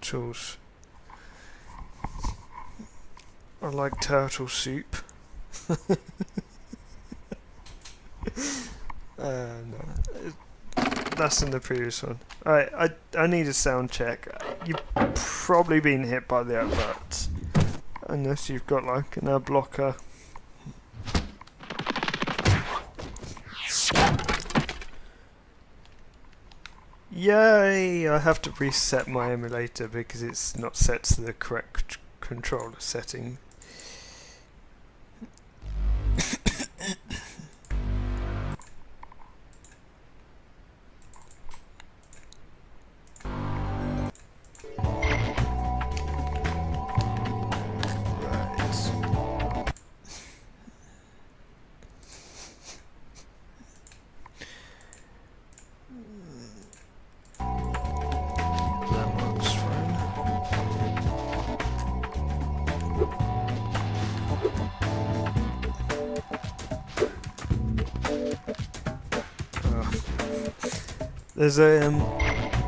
turtles. I like turtle soup. No. That's in the previous one. Alright, I need a sound check. You've probably been hit by the adverts. Unless you've got like an ad blocker. Yay! I have to reset my emulator because it's not set to the correct controller setting.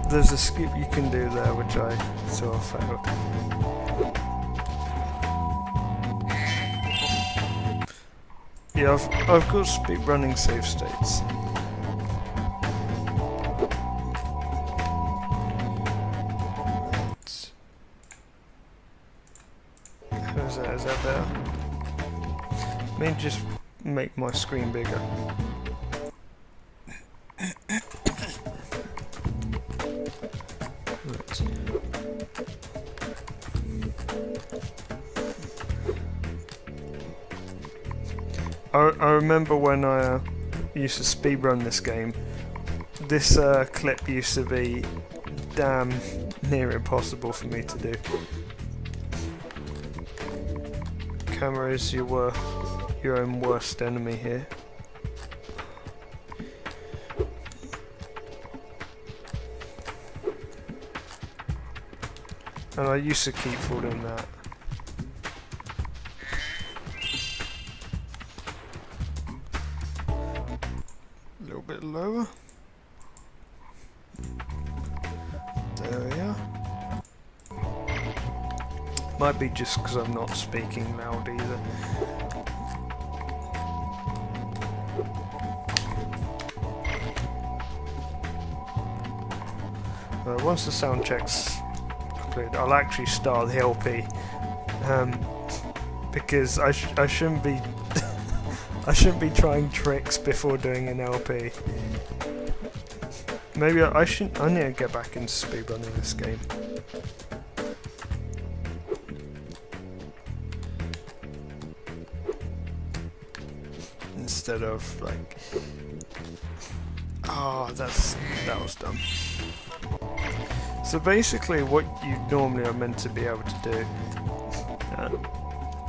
There's a skip you can do there which I sort of failed. Yeah, I've got speed running save states. Is that better? Let me just make my screen bigger. I remember when I used to speedrun this game, this clip used to be damn near impossible for me to do. Cameras, you were your own worst enemy here. And I used to keep falling that. A little bit lower. There we are. Might be just because I'm not speaking loud either. Once the sound check's complete, I'll actually start the LP because I shouldn't be I shouldn't be trying tricks before doing an LP. Maybe I shouldn't. I need to get back into speedrunning this game. Instead of like, that was dumb. So basically, what you normally are meant to be able to do,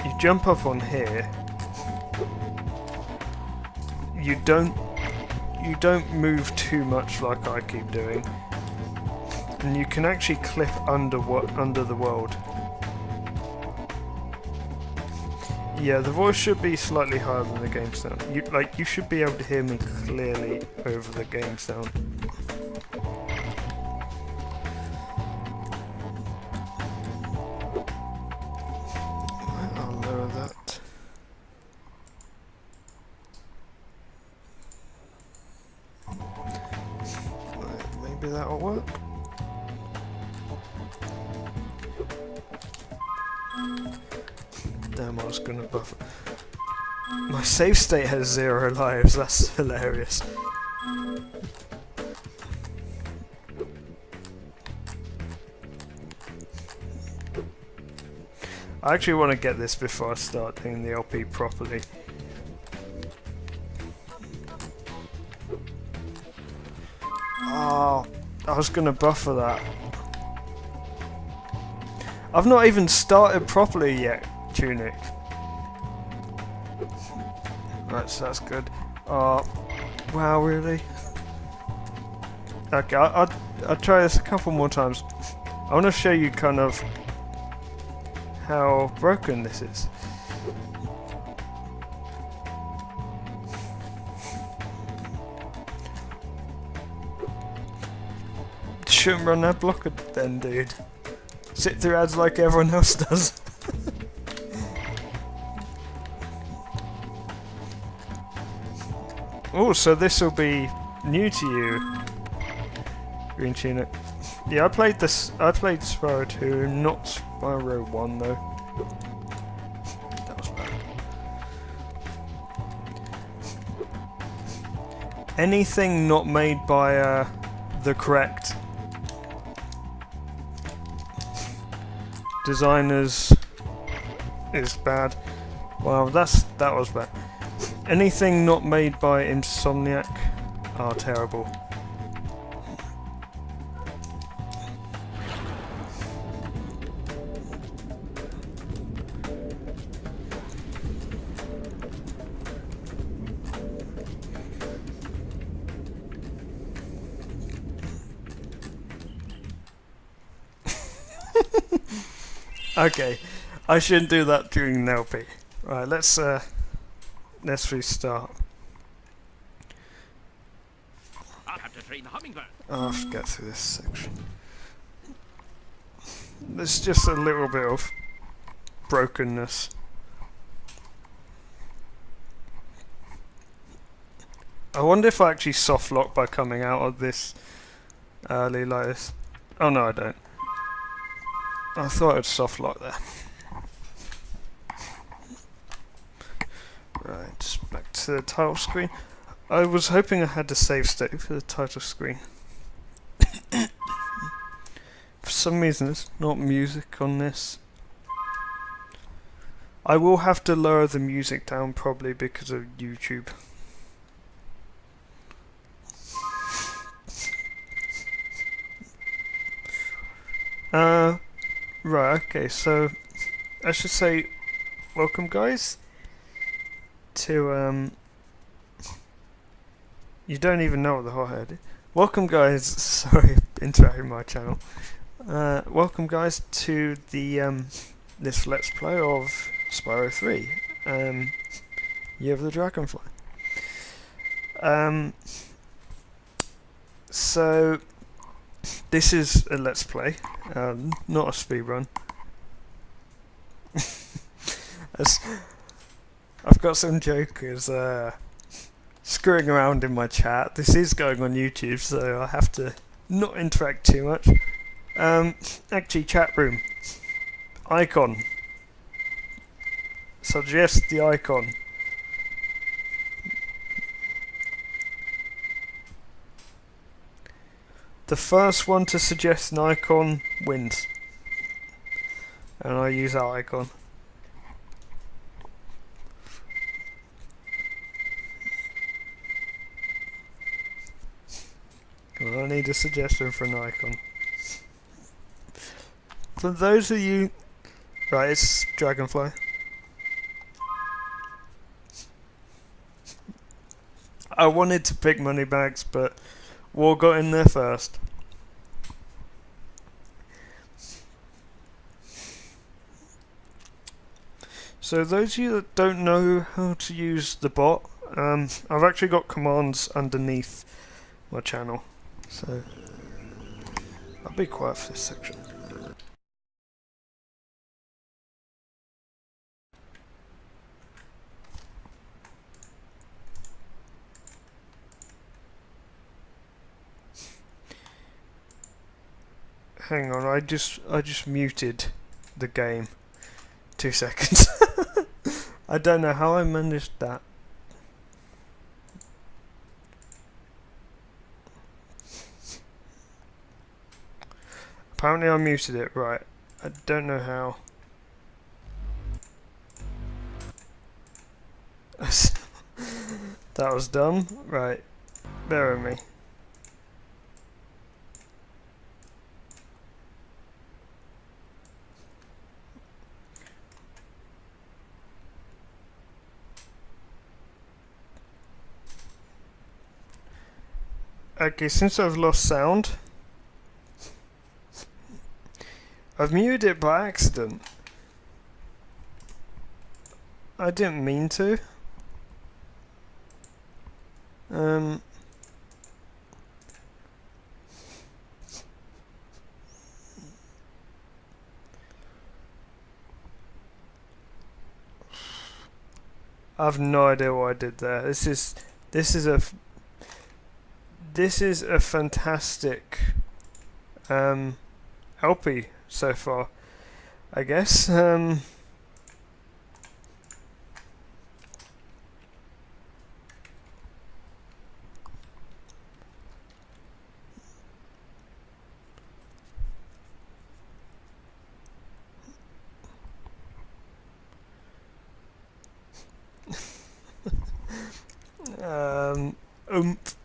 you jump up on here. You don't move too much like I keep doing, and you can actually clip under the world. Yeah, the voice should be slightly higher than the game sound. You should be able to hear me clearly over the game sound. I'll lower that. Maybe that'll work. Damn, I was gonna buffer. My save state has 0 lives, that's hilarious. I actually want to get this before I start doing the LP properly. Oh, I was gonna buffer that. I've not even started properly yet, Tunic. Right, so that's good. Oh, wow, really? Okay, I'll try this a couple more times. I want to show you kind of how broken this is. Shouldn't run that blocker then, dude. sit through ads like everyone else does. Oh, so this will be new to you, Green Tunic. Yeah, I played Spyro 2, not Spyro 1 though. That was bad. Anything not made by the correct designers is bad. Wow, that was bad. Anything not made by Insomniac are terrible. Okay, I shouldn't do that during an LP. Right, let's restart. I'll have to train the hummingbird. I'll have to get through this section. There's just a little bit of brokenness. I wonder if I actually soft lock by coming out of this early like this. Oh no, I don't. I thought I'd soft lock there. Right, just back to the title screen. I was hoping I had the save state for the title screen. For some reason there's not music on this. I will have to lower the music down probably because of YouTube. Right, okay, so I should say welcome guys to you don't even know what the hothead is. Welcome guys, sorry, interrupting my channel. Welcome guys to the this Let's Play of Spyro 3, Year of the Dragonfly. So this is a Let's Play, not a speedrun. I've got some jokers screwing around in my chat. This is going on YouTube, so I have to not interact too much. Actually, chat room. Icon. Suggest the icon. The first one to suggest an icon wins. And I use that icon. Well, I need a suggestion for an icon. For those of you... Right, it's Dragonfly. I wanted to pick Moneybags, but War got in there first. So those of you that don't know how to use the bot, I've actually got commands underneath my channel. So I'll be quiet for this section. Hang on, I just muted the game. 2 seconds. I don't know how I managed that. Apparently I muted it, right. I don't know how. That was dumb. Right. Bear with me. Okay, since I've lost sound, I've muted it by accident. I didn't mean to. I have no idea what I did there. This is a fantastic LP so far, I guess. Oomph,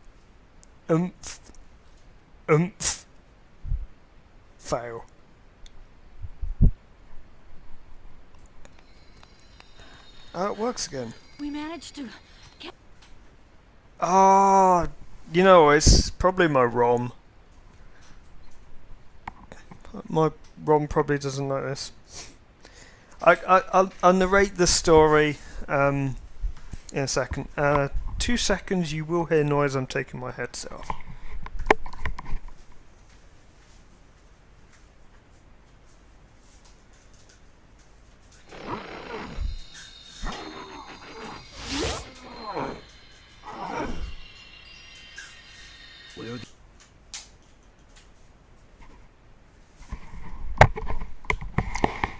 oomph, oomph. Fail. Oh, it works again. We managed to. Ah, you know, it's probably my ROM. My ROM probably doesn't like this. I'll narrate the story in a second. 2 seconds, you will hear noise. I'm taking my headset off.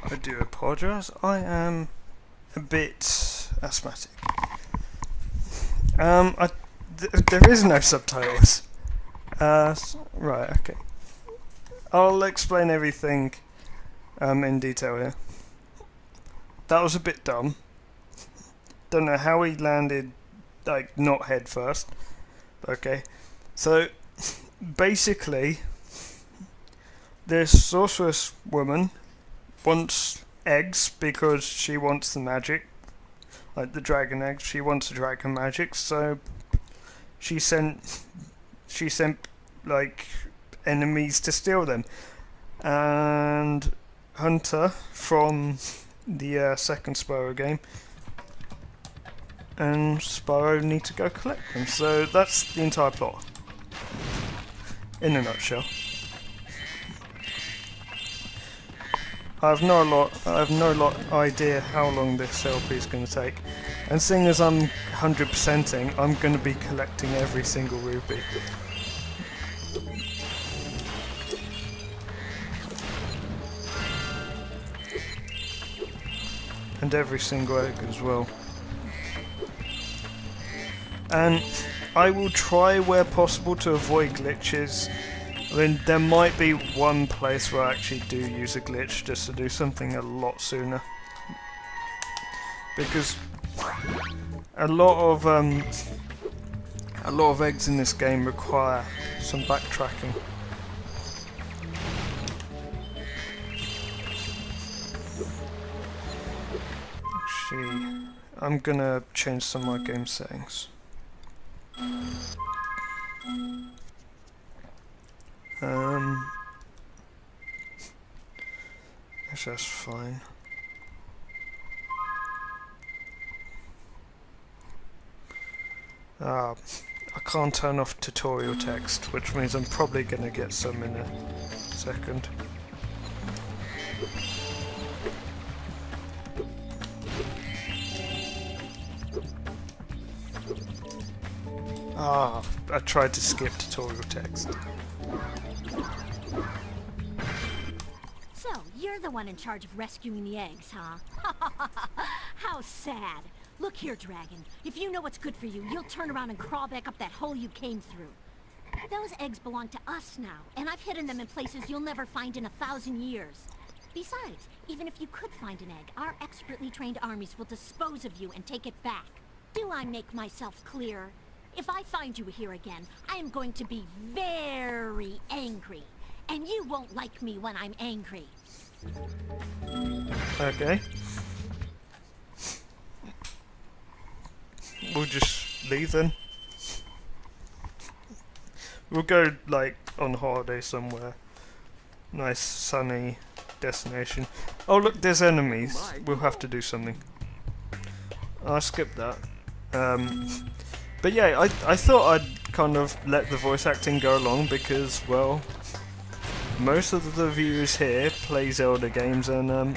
I do apologise. I am a bit asthmatic. There is no subtitles. Right, okay. I'll explain everything in detail here. That was a bit dumb. Don't know how he landed, like, not head first. Okay. So, basically, this sorceress woman wants eggs because she wants the magic. Like the dragon eggs, she wants the dragon magic, so she sent like enemies to steal them. And Hunter from the second Spyro game and Spyro need to go collect them. So that's the entire plot in a nutshell. I have no idea how long this LP is going to take, and seeing as I'm 100%ing, I'm going to be collecting every single rupee. And every single egg as well. And I will try where possible to avoid glitches. I mean, there might be one place where I actually do use a glitch just to do something a lot sooner. Because a lot of eggs in this game require some backtracking. Actually, I'm gonna change some of my game settings. That's fine. I can't turn off tutorial text, which means I'm probably gonna get some in a second. I tried to skip tutorial text. So, you're the one in charge of rescuing the eggs, huh? How sad. Look here, Dragon. If you know what's good for you, you'll turn around and crawl back up that hole you came through. Those eggs belong to us now, and I've hidden them in places you'll never find in 1,000 years. Besides, even if you could find an egg, our expertly trained armies will dispose of you and take it back. Do I make myself clear? If I find you here again, I am going to be very angry. And you won't like me when I'm angry. Okay. We'll just leave then. We'll go, like, on holiday somewhere. Nice, sunny destination. Oh look, there's enemies. We'll have to do something. I'll skip that. But yeah, I thought I'd kind of let the voice acting go along because, well, most of the viewers here play Zelda games and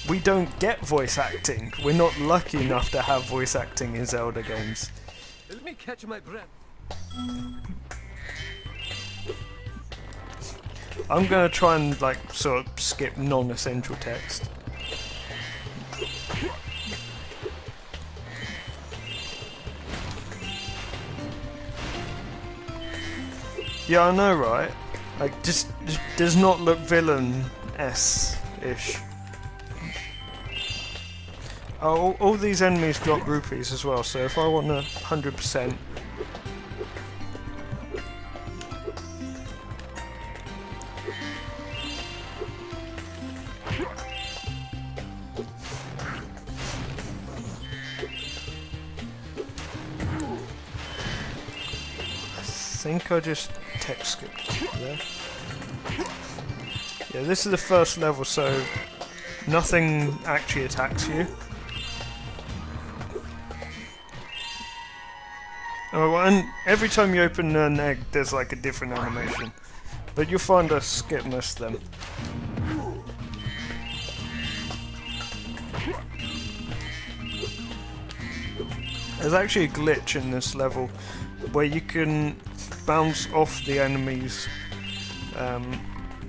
we don't get voice acting. We're not lucky enough to have voice acting in Zelda games. Let me catch my breath. I'm gonna try and like sort of skip non-essential text. Yeah, I know, right? Like, just does not look villain-ish. Oh, all these enemies drop rupees as well, so if I want 100%. I think I just text skipped there. Yeah, this is the first level, so nothing actually attacks you. Oh, and every time you open an egg, there's like a different animation. But you'll find I skip most of them. There's actually a glitch in this level where you can bounce off the enemies.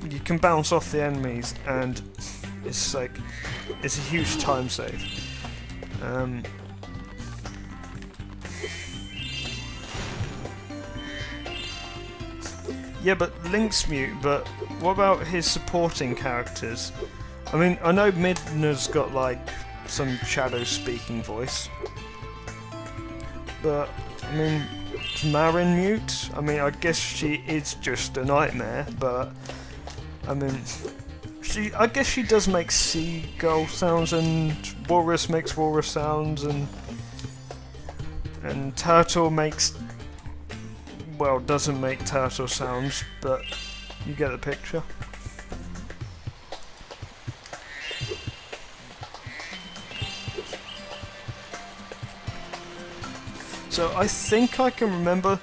You can bounce off the enemies, and it's like it's a huge time save. Yeah, but Link's mute, but what about his supporting characters? I mean, I know Midna's got like some shadow speaking voice, but I mean, is Marin mute? I mean, I guess she is just a nightmare, but I mean, I guess she does make seagull sounds, and Walrus makes walrus sounds, and Turtle makes, well, doesn't make turtle sounds, but you get the picture. So I think I can remember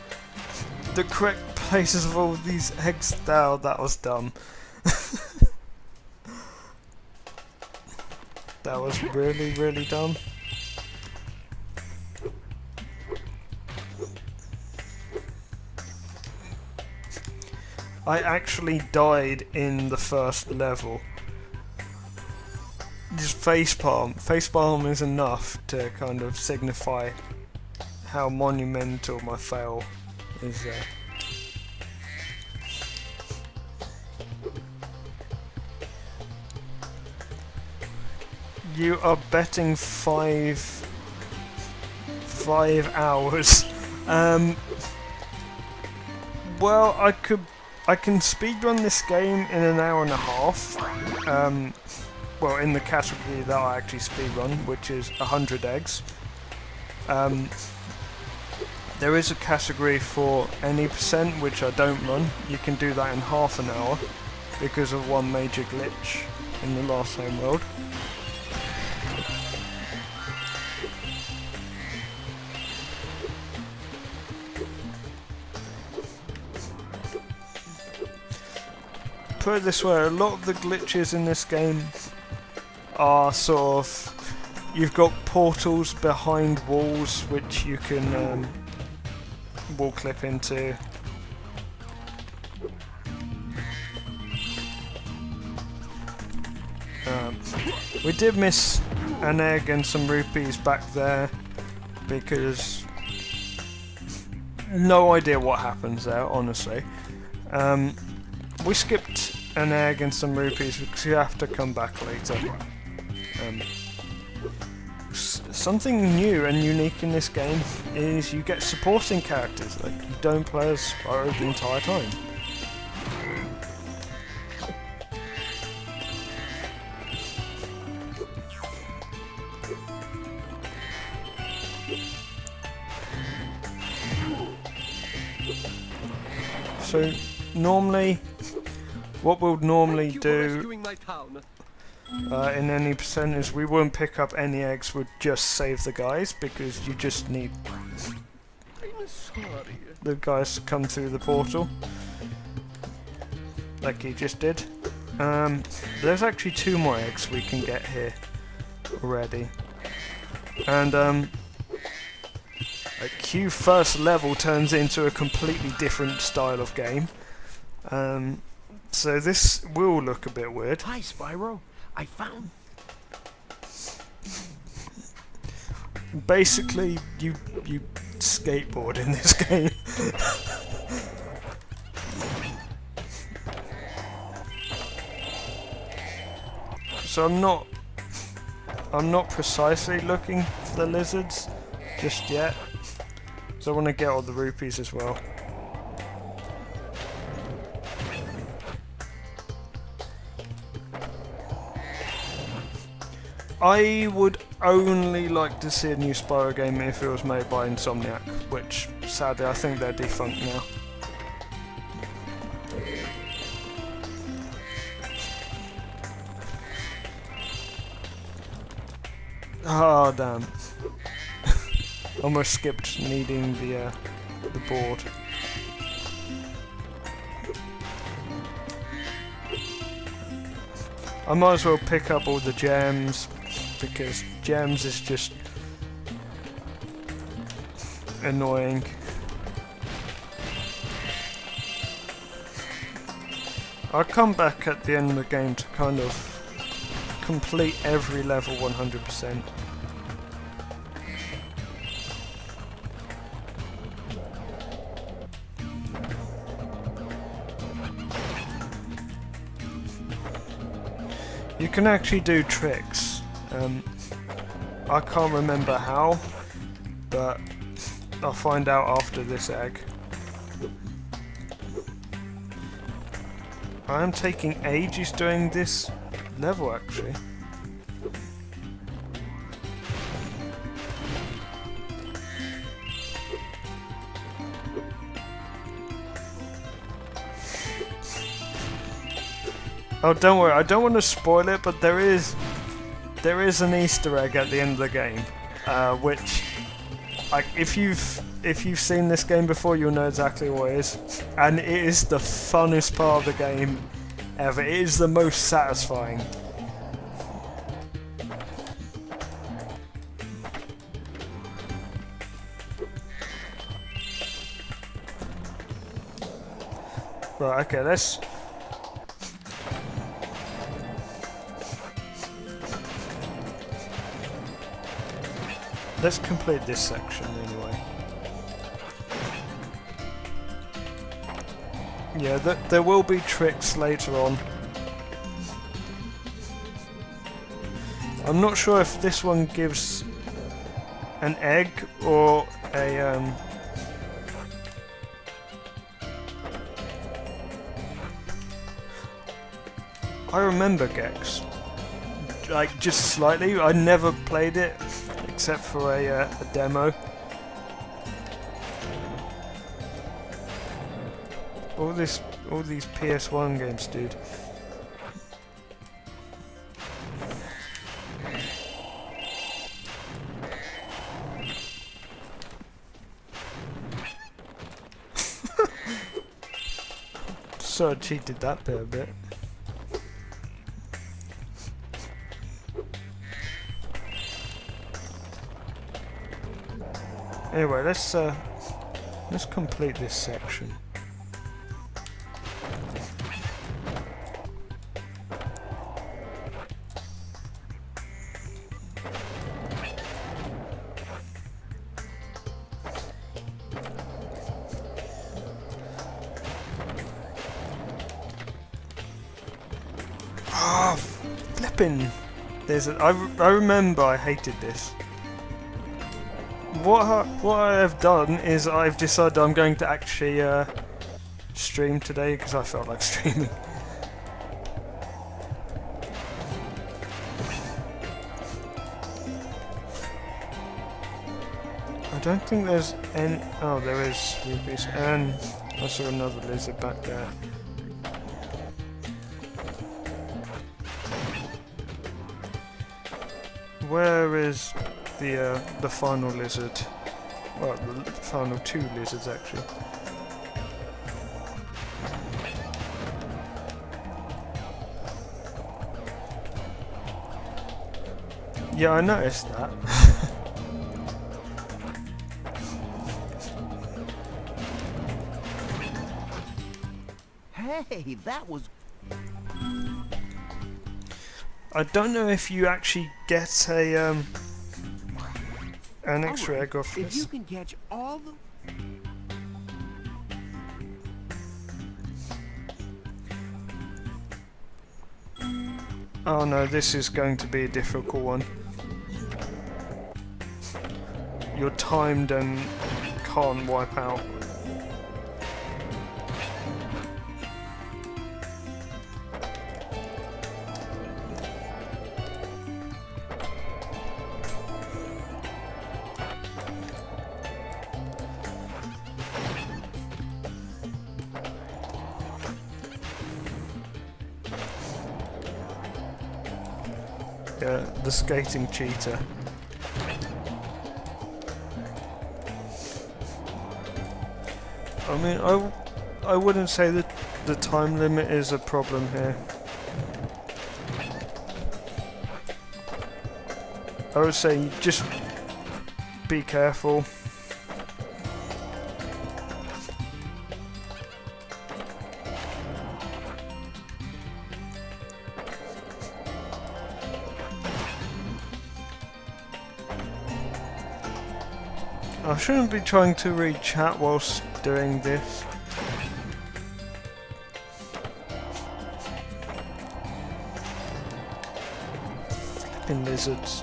the correct places of all these eggs. Now that was dumb. That was really, really dumb. I actually died in the first level. Just facepalm. Facepalm is enough to kind of signify how monumental my fail is there. You are betting 5 hours. Well, I can speedrun this game in an hour and a half. Well, in the category that I actually speedrun, which is 100 eggs. There is a category for any percent, which I don't run. You can do that in half an hour because of one major glitch in the last home world. Put it this way, a lot of the glitches in this game are sort of, you've got portals behind walls which you can wall clip into. We did miss an egg and some rupees back there because no idea what happens there, honestly. We skipped an egg and some rupees because you have to come back later. Something new and unique in this game is you get supporting characters. Like, you don't play as Spyro the entire time. So normally, what we'll normally do in any percent is we won't pick up any eggs, we'll just save the guys, because you just need the guys to come through the portal like he just did. There's actually 2 more eggs we can get here already. And a Q first level turns into a completely different style of game. So this will look a bit weird. Hi, Spyro. I found... Basically, you skateboard in this game. So I'm not precisely looking for the lizards just yet. So I want to get all the rupees as well. I would only like to see a new Spyro game if it was made by Insomniac, which sadly I think they're defunct now. Oh damn. Almost skipped needing the board. I might as well pick up all the gems, because gems is just annoying. I'll come back at the end of the game to kind of complete every level 100%. You can actually do tricks. I can't remember how, but I'll find out after this egg. I am taking ages doing this level actually. Oh, don't worry, I don't want to spoil it, but there is an Easter egg at the end of the game, which, like, if you've seen this game before, you'll know exactly what it is, and it is the funnest part of the game ever. It is the most satisfying. Right, okay, let's complete this section anyway. Yeah, there will be tricks later on. I'm not sure if this one gives an egg or a I remember Gex, like just slightly. I never played it except for a demo. All these PS1 games, dude. So I cheated that bit a bit. Anyway, let's complete this section. Ah, oh, flipping! I remember I hated this. What I have done is I've decided I'm going to actually stream today because I felt like streaming. I don't think there's any... Oh, there is rupees, and I saw another lizard back there. Where is the final lizard? Well, the final 2 lizards actually. Yeah, I noticed that. Hey, that was... I don't know if you actually get a an extra Alright, egg off if you this. can catch all the... Oh no, this is going to be a difficult one. You're timed and can't wipe out. Yeah, the skating cheater. I mean, I wouldn't say that the time limit is a problem here. I would say just be careful. I shouldn't be trying to read chat whilst doing this. Flipping lizards.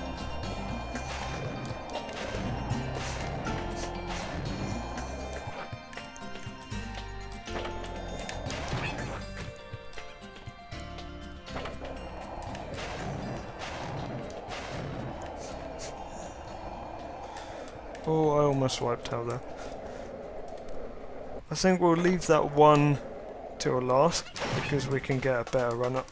Oh, I almost wiped out there. I think we'll leave that one till last, because we can get a better run up.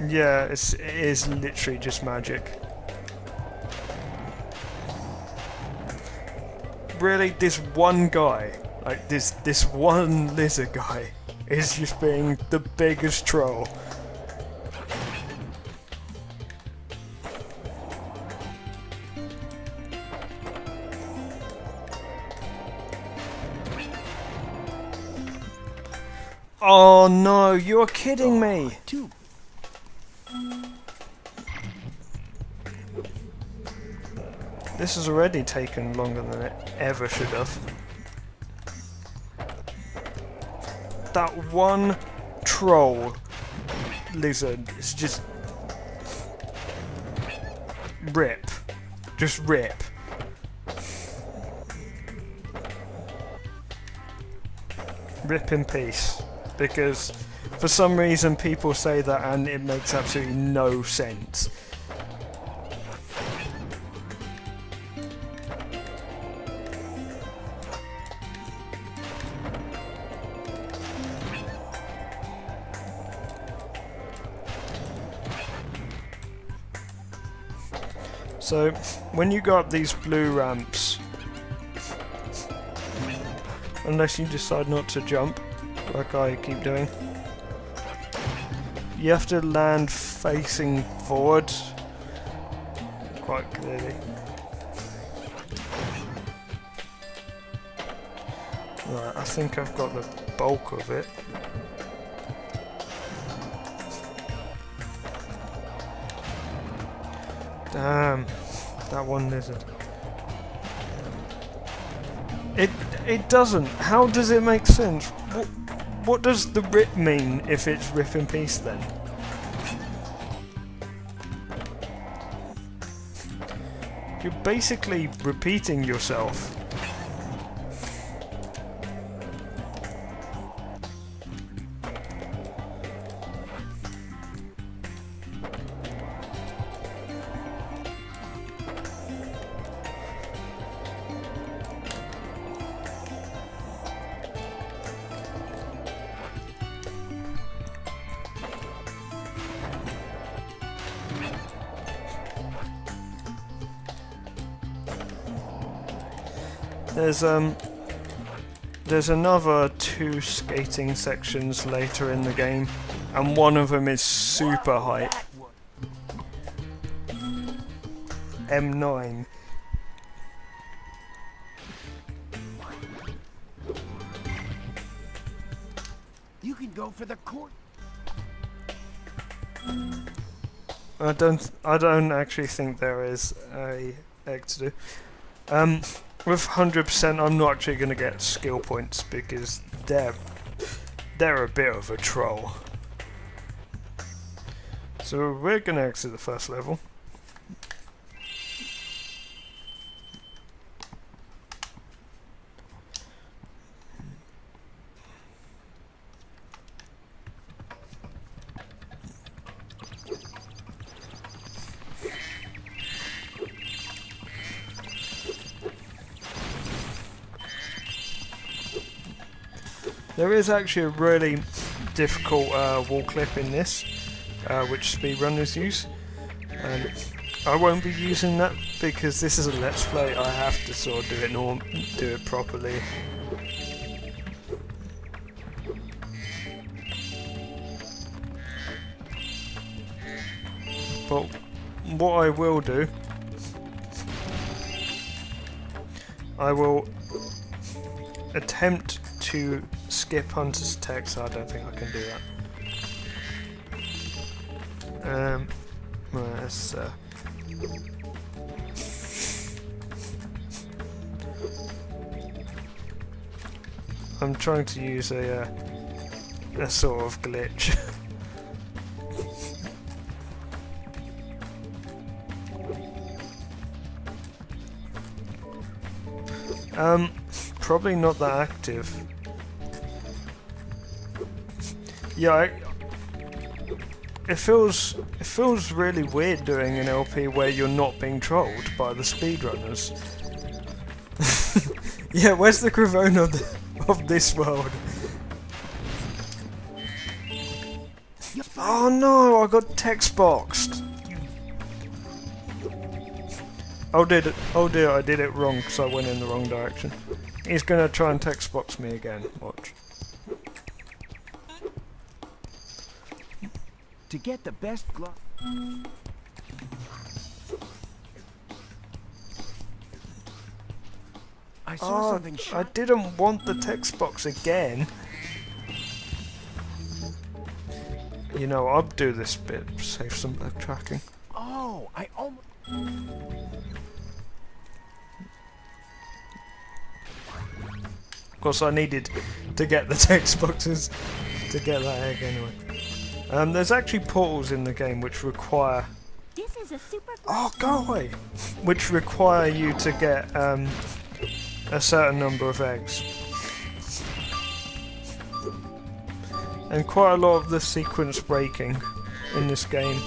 Yeah, it is literally just magic. Really, this one guy, like this one lizard guy, is just being the biggest troll. Oh no, you're kidding me! Two. This has already taken longer than it ever should have. That one troll lizard is just rip. Just rip. Rip in peace. Because for some reason people say that and it makes absolutely no sense. So, when you go up these blue ramps, unless you decide not to jump, like I keep doing, you have to land facing forward, quite clearly. Right, I think I've got the bulk of it. Damn, that one lizard. It doesn't. How does it make sense? What does the rip mean if it's rip in peace then? You're basically repeating yourself. There's another 2 skating sections later in the game, and one of them is super height. M9. You can go for the court. I don't actually think there is a egg to do. With 100%, I'm not actually going to get skill points because they're a bit of a troll. So we're going to exit the first level. There is actually a really difficult wall clip in this, which speedrunners use, and I won't be using that because this is a let's play. I have to sort of do it properly. But what I will do, I will attempt to skip Hunter's text. I don't think I can do that. Right, let's, I'm trying to use a sort of glitch. Probably not that active. Yeah, it feels really weird doing an LP where you're not being trolled by the speedrunners. Yeah, where's the Gravone of this world? Oh no, I got text boxed. Oh dear, I did it wrong because I went in the wrong direction. He's gonna try and text box me again. Watch. To get the best glove. I saw something I shot. didn't want the text box again. You know, I'll do this bit, save some backtracking. Oh, I almost. Of course, I needed to get the text boxes to get that egg anyway. There's actually portals in the game which require... This is a super... Oh, go away! Which require you to get a certain number of eggs. And quite a lot of the sequence breaking in this game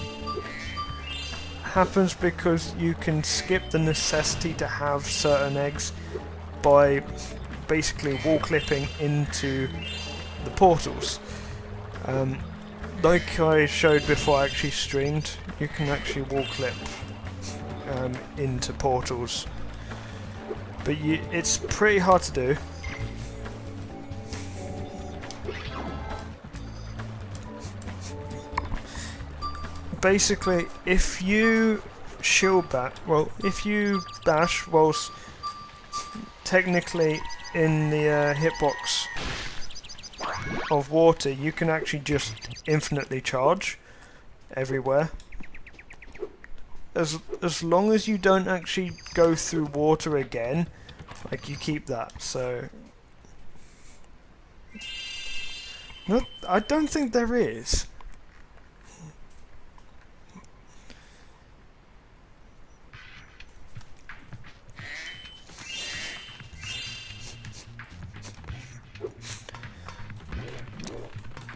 happens because you can skip the necessity to have certain eggs by basically wall clipping into the portals. Like I showed before I actually streamed, you can actually wall clip into portals, but it's pretty hard to do. Basically, if you shield bash, if you bash whilst technically in the hitbox of water, you can actually just infinitely charge everywhere. As long as you don't actually go through water again, like you keep that. So, no, I don't think there is.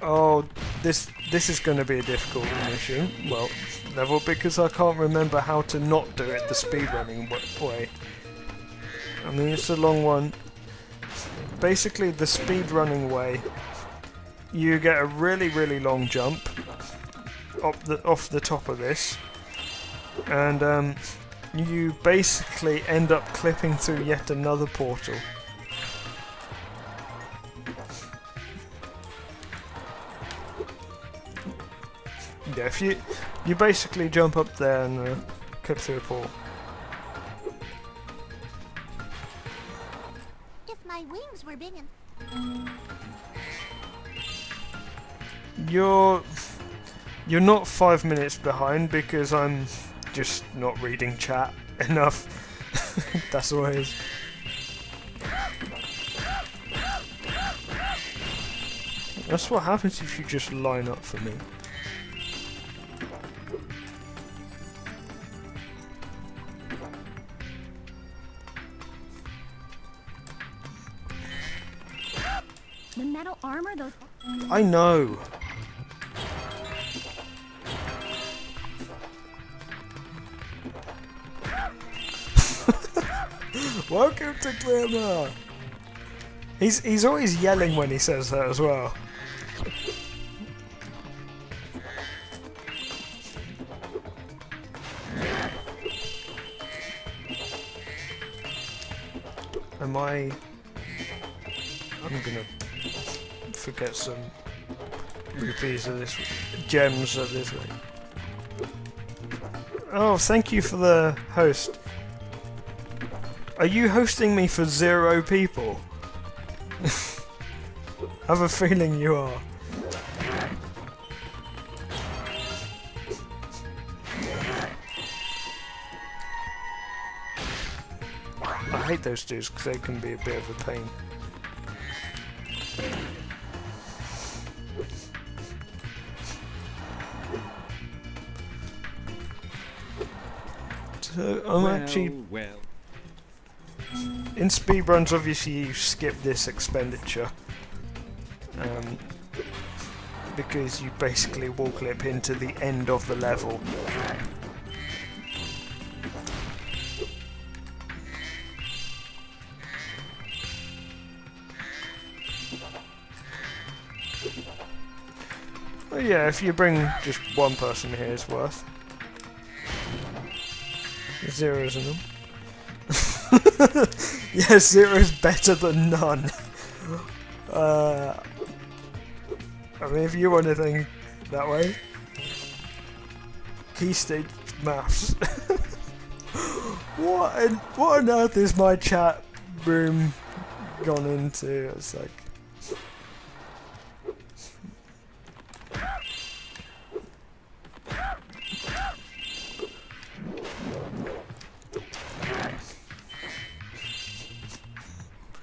Oh, this is going to be a difficult mission, well, level, because I can't remember how to not do it the speedrunning way. I mean, it's a long one. Basically, the speedrunning way, you get a really, really long jump off the top of this, and you basically end up clipping through yet another portal. Yeah, if you basically jump up there and clip through a portal. If my wings were big and... You're not 5 minutes behind because I'm just not reading chat enough. That's all it is. That's what happens if you just line up for me. The metal armor, those... I know. Welcome to Glimmer. He's always yelling when he says that as well. I'm gonna forget some rupees of this, gems of this way. Oh, thank you for the host. Are you hosting me for 0 people? I have a feeling you are. I hate those dudes because they can be a bit of a pain. So I'm actually... Well. In speedruns, obviously you skip this expenditure. Because you basically wall clip into the end of the level. Oh yeah, if you bring just one person here, it's worth. There's zeros in them. Yes, 0 is better than none. I mean, if you want to think that way. Key stage maths. What on earth is my chat room gone into? It's like...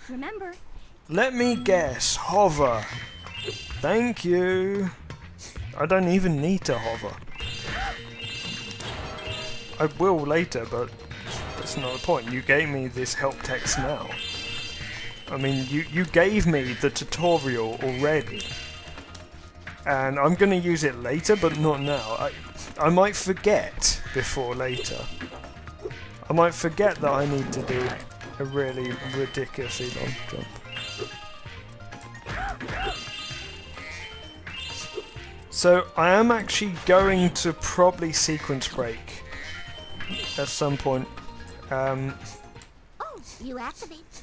Remember, Let me guess, hover. Thank you. I don't even need to hover. I will later, but that's not the point. You gave me this help text now. I mean, you gave me the tutorial already. And I'm going to use it later, but not now. I might forget before later. I might forget that I need to do a really ridiculously long jump. So I am actually going to probably sequence break at some point. oh, you activate.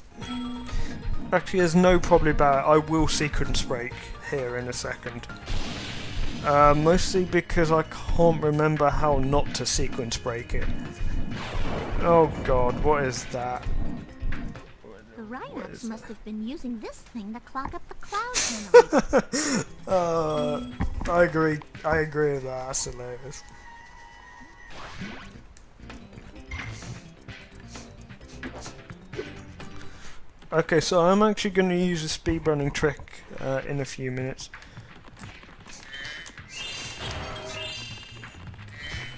Actually, there's no probably about it. I will sequence break here in a second. Mostly because I can't remember how not to sequence break it. Oh god, what is that? The Rhinox must have been using this thing to clog up the clouds. I agree with that, that's hilarious. Okay, so I'm actually going to use a speedrunning trick in a few minutes.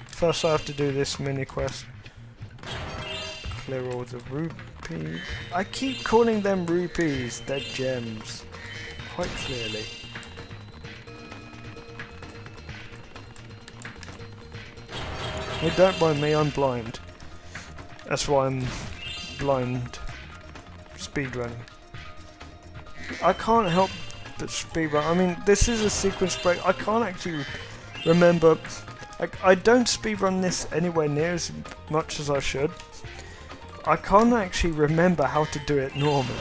First I have to do this mini quest. Clear all the rupees. I keep calling them rupees, they're gems. Quite clearly. Hey, don't mind me, I'm blind. That's why I'm blind speedrunning. I can't help but speedrun. I mean, this is a sequence break. I can't actually remember. Like, I don't speedrun this anywhere near as much as I should. I can't actually remember how to do it normally.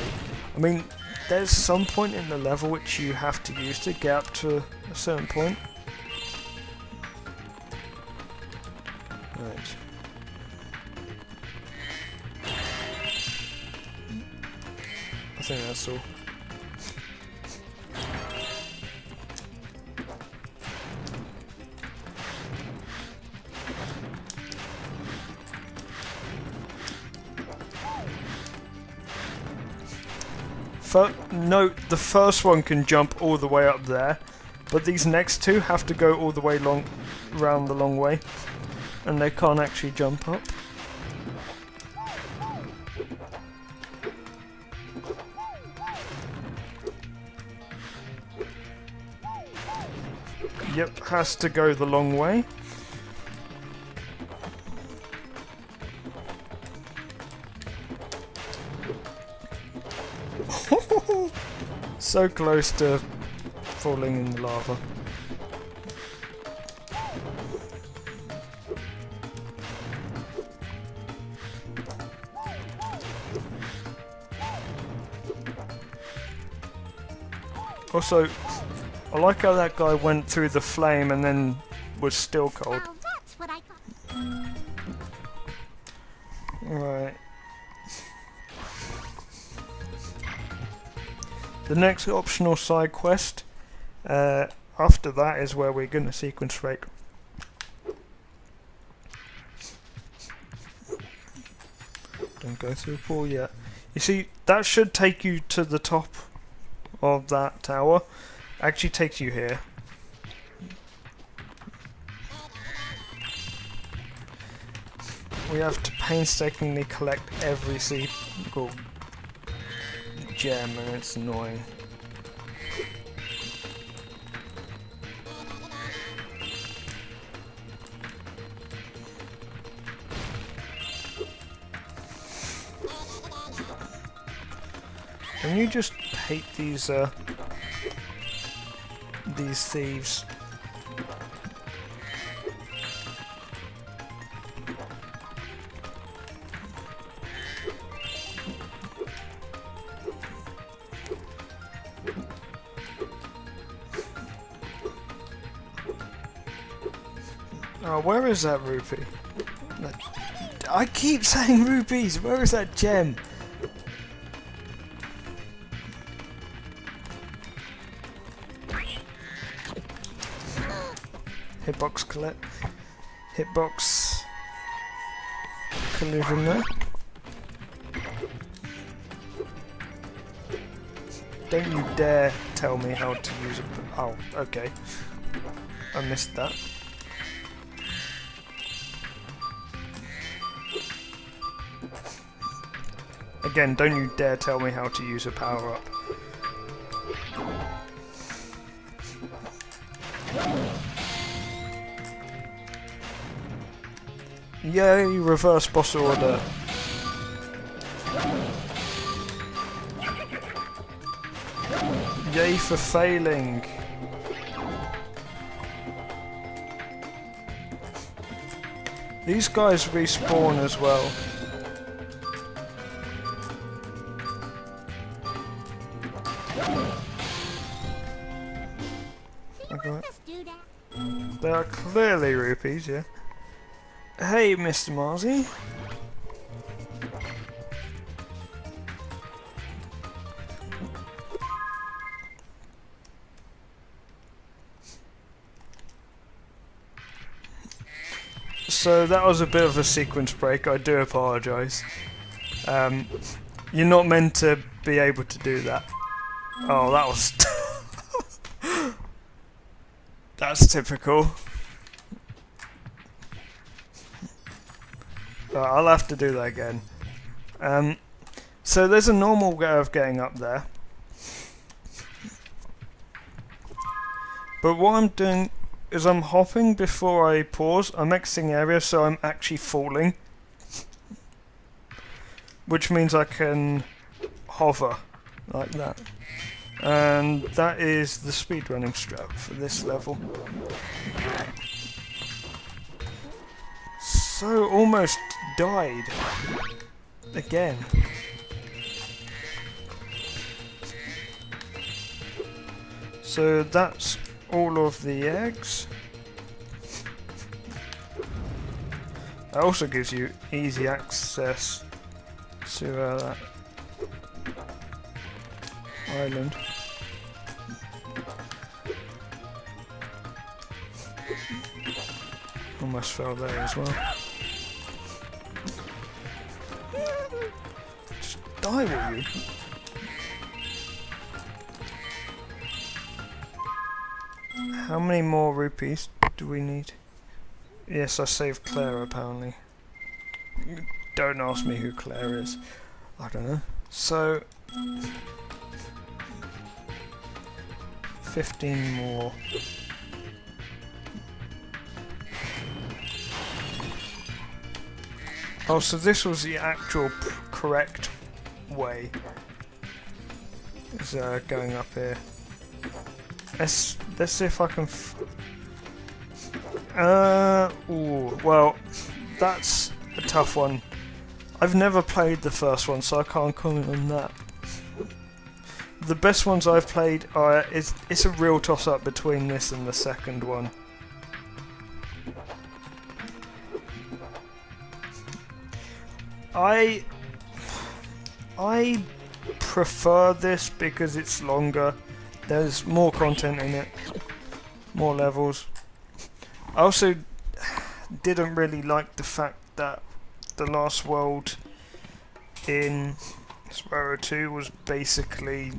I mean, there's some point in the level which you have to use to get up to a certain point. Right. I think that's all. Note, the first one can jump all the way up there, but these next two have to go all the way round the long way, and they can't actually jump up. Yep, has to go the long way. So close to falling in the lava. Also, I like how that guy went through the flame and then was still cold. Now that's what I call... Right. The next optional side quest after that is where we're going to sequence break. Don't go through the pool yet. You see, that should take you to the top of that tower. Actually takes you here. We have to painstakingly collect every single gem, and it's annoying. Can you just hate these thieves? Oh, where is that rupee? I keep saying rupees! Where is that gem? Hitbox collect. Hitbox collision there. Don't you dare tell me how to use it. Oh, okay. I missed that. Again, don't you dare tell me how to use a power-up. Yay, reverse boss order. Yay for failing. These guys respawn as well. Okay. They are clearly rupees, yeah. Hey, Mr. Marzi. So that was a bit of a sequence break, I do apologise. You're not meant to be able to do that. Oh, that was... That's typical. I'll have to do that again. So there's a normal way of getting up there. But what I'm doing is I'm hopping before I pause. I'm exiting area, so I'm actually falling. Which means I can hover like that. And that is the speedrunning strat for this level. so almost died. Again. So that's all of the eggs. It also gives you easy access to that island. Almost fell there as well. Just die, will you? How many more rupees do we need? Yes, I saved Claire apparently. Don't ask me who Claire is. I don't know. So 15 more. Oh, so this was the actual correct way. Is going up here. Let's see if I can. Ooh, well, that's a tough one. I've never played the first one, so I can't comment on that. The best ones I've played are it's a real toss-up between this and the second one. I prefer this because it's longer. There's more content in it, more levels. I also didn't really like the fact that the last world in Spyro 2 was basically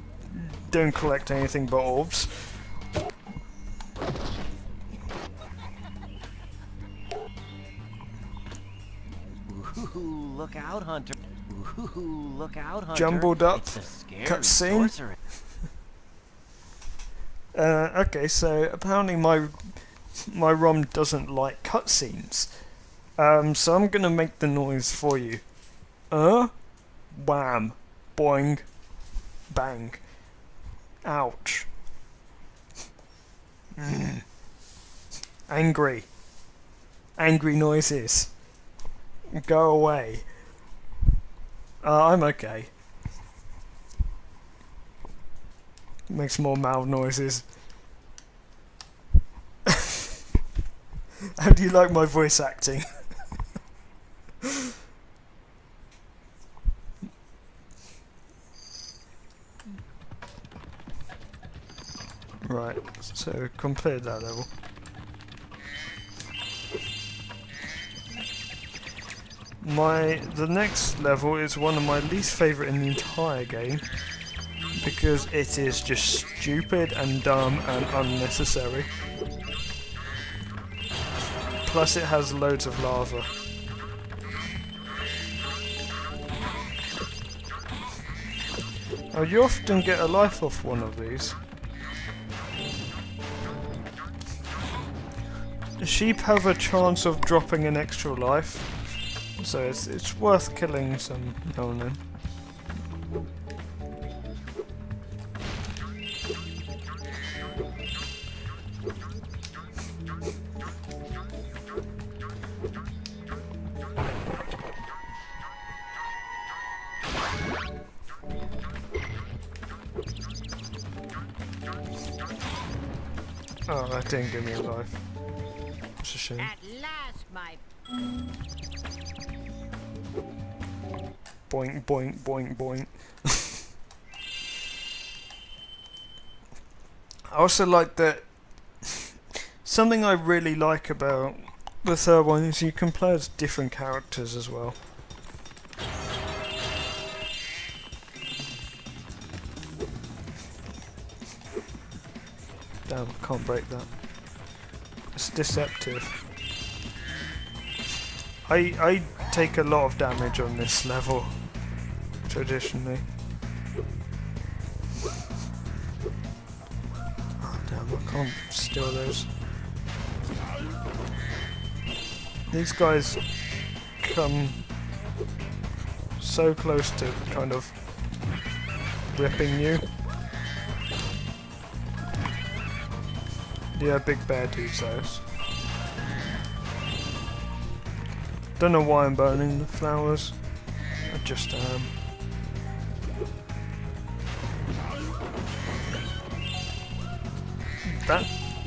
don't collect anything but orbs. Ooh, look out, Hunter. Ooh, look out, Hunter. Jumbled up It's a scary cutscene. sorcerer. Okay, so apparently my ROM doesn't like cutscenes. So I'm gonna make the noise for you. Wham. Boing. Bang. Ouch. Angry. Angry noises. Go away. I'm okay. Makes more mouth noises. How do you like my voice acting? Right, so completed that level. The next level is one of my least favourite in the entire game because it is just stupid and dumb and unnecessary. Plus it has loads of lava. Oh, you often get a life off one of these. Sheep have a chance of dropping an extra life, so it's worth killing some now and then. Oh, that didn't give me a life. It's a shame. At last, my... Boink, boink, boink, boink. I also like that... Something I really like about the third one is you can play as different characters as well. Damn, can't break that. It's deceptive. I take a lot of damage on this level, traditionally. Oh damn, I can't steal those. These guys come so close to kind of ripping you. Yeah, big bear dudes those. Don't know why I'm burning the flowers. I just am.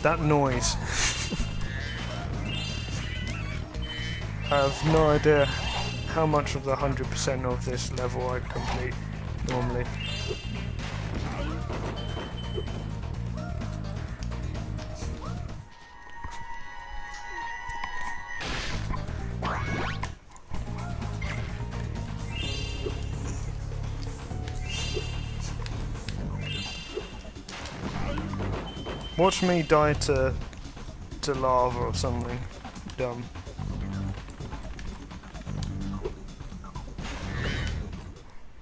That noise. I have no idea how much of the 100% of this level I complete normally. Watch me die to lava or something dumb.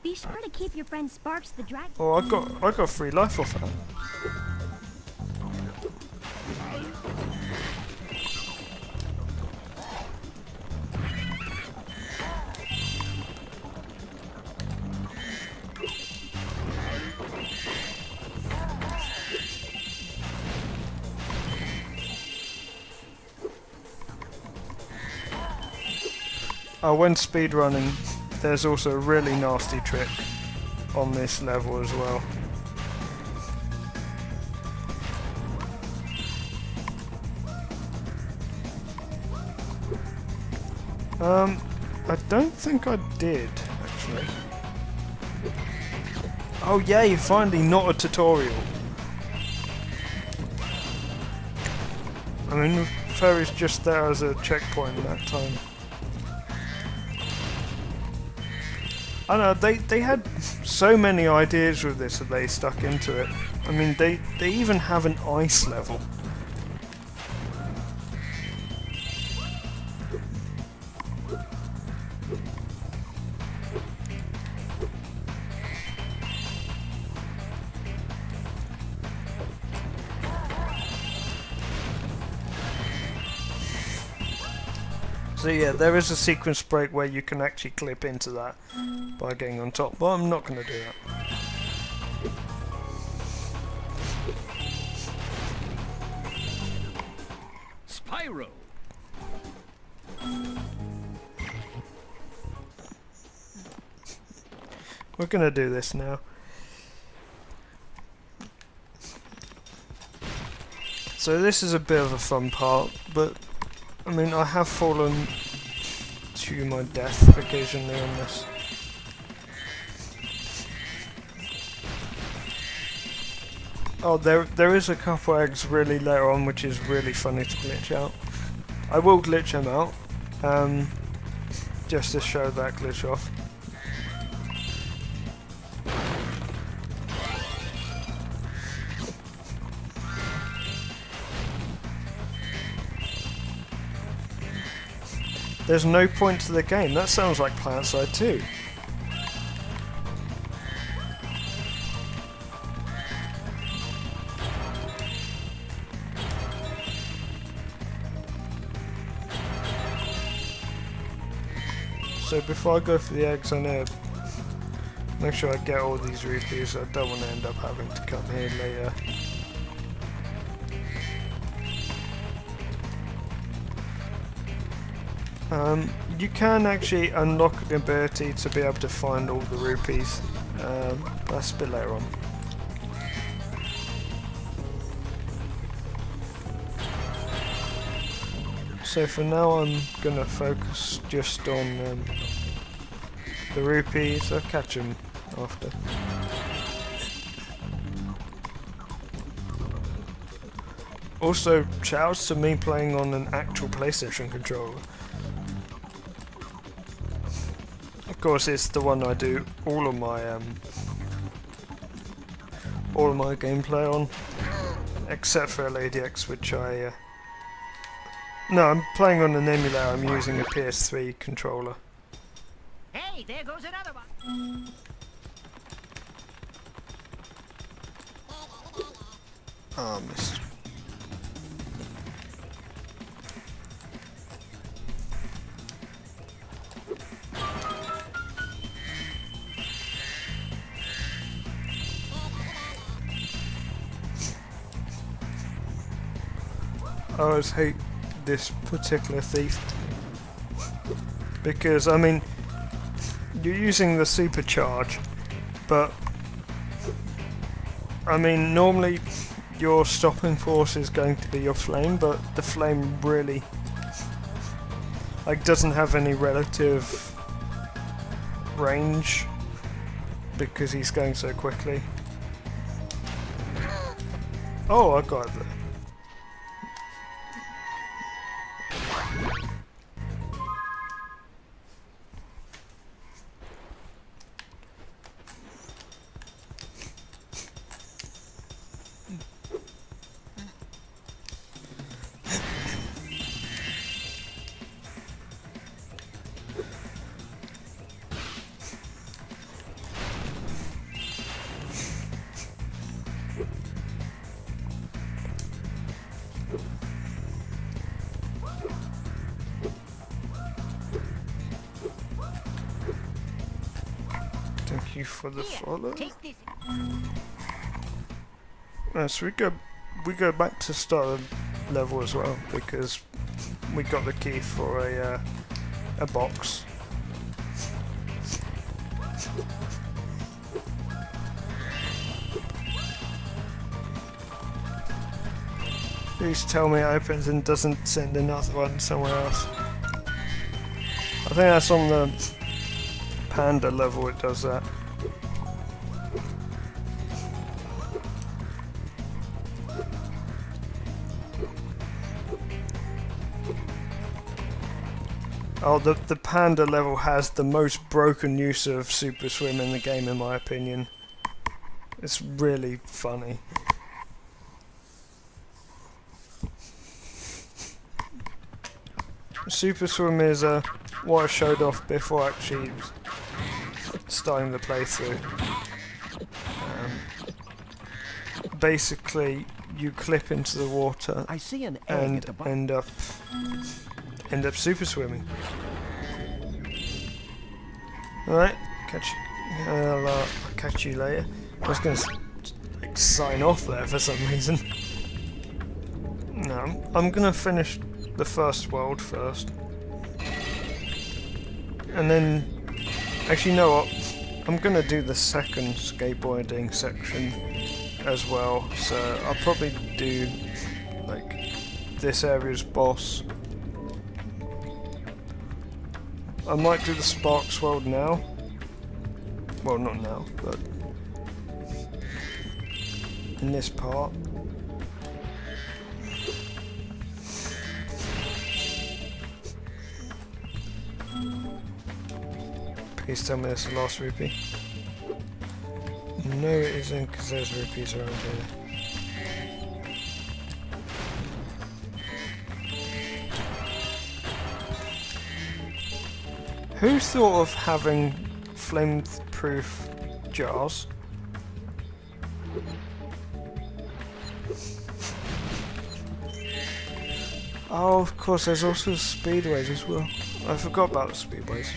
Be sure to keep your friend Sparks the dragon. Oh, I got 3 life off that. When speedrunning, there's also a really nasty trick on this level as well. I don't think I did, actually. Oh yay, finally not a tutorial. I mean, the ferry's just there as a checkpoint at that time. I know, they had so many ideas with this that they stuck into it. I mean, they even have an ice level. So yeah, there is a sequence break where you can actually clip into that by getting on top, but I'm not going to do that. Spyro. We're going to do this now. So this is a bit of a fun part, but I mean, I have fallen to my death occasionally on this. Oh, there is a couple eggs really later on, which is really funny to glitch out. I will glitch them out, just to show that glitch off. There's no point to the game. That sounds like PlanetSide 2. So before I go for the eggs, I know make sure I get all these rupees. I don't want to end up having to come here later. You can actually unlock the ability to be able to find all the rupees. That's a bit later on. So for now I'm gonna focus just on the rupees. I'll catch them after. Also, shouts to me playing on an actual PlayStation controller. Of course, it's the one I do all of my gameplay on, except for LADX, which no, I'm playing on an emulator. I'm using a PS3 controller. Hey, there goes another one. Ah, missed. I always hate this particular thief. because I mean you're using the supercharge, but I mean normally your stopping force is going to be your flame, but the flame really like doesn't have any relative range because he's going so quickly. Oh, I got it there. Thank you for the follow. Take this. So we go back to start the level as well because we got the key for a box. Please tell me it opens and doesn't send another one somewhere else. I think that's on the panda level it does that. Oh, the panda level has the most broken use of Super Swim in the game in my opinion. It's really funny. Super Swim is what I showed off before actually starting the playthrough. Basically, you clip into the water I see an egg and at the bottom. end up super swimming. Alright, catch you. I'll catch you later. I was going to like, sign off there for some reason. No, I'm going to finish the first world first. And then, actually, you know what? I'm going to do the second skateboarding section as well. So I'll probably do like this area's boss. I might do the Sparks world now. Well, not now, but in this part. Please tell me this is the last rupee. No, it isn't, because there's rupees around here. Who thought of having flame-proof jars? Oh, of course, there's also speedways as well. I forgot about the speedways.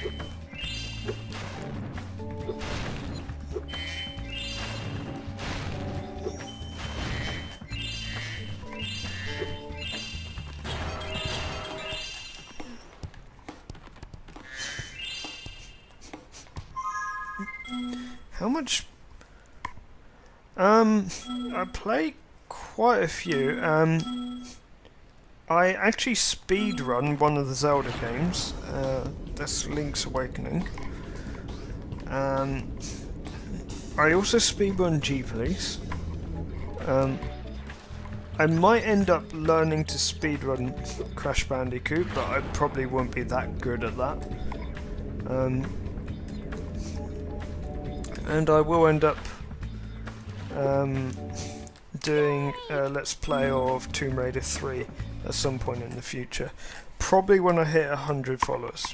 How much? I play quite a few. I actually speedrun one of the Zelda games. That's Link's Awakening. I also speedrun G-Police. I might end up learning to speedrun Crash Bandicoot, but I probably won't be that good at that. And I will end up doing a Let's Play of Tomb Raider 3 at some point in the future. Probably when I hit 100 followers.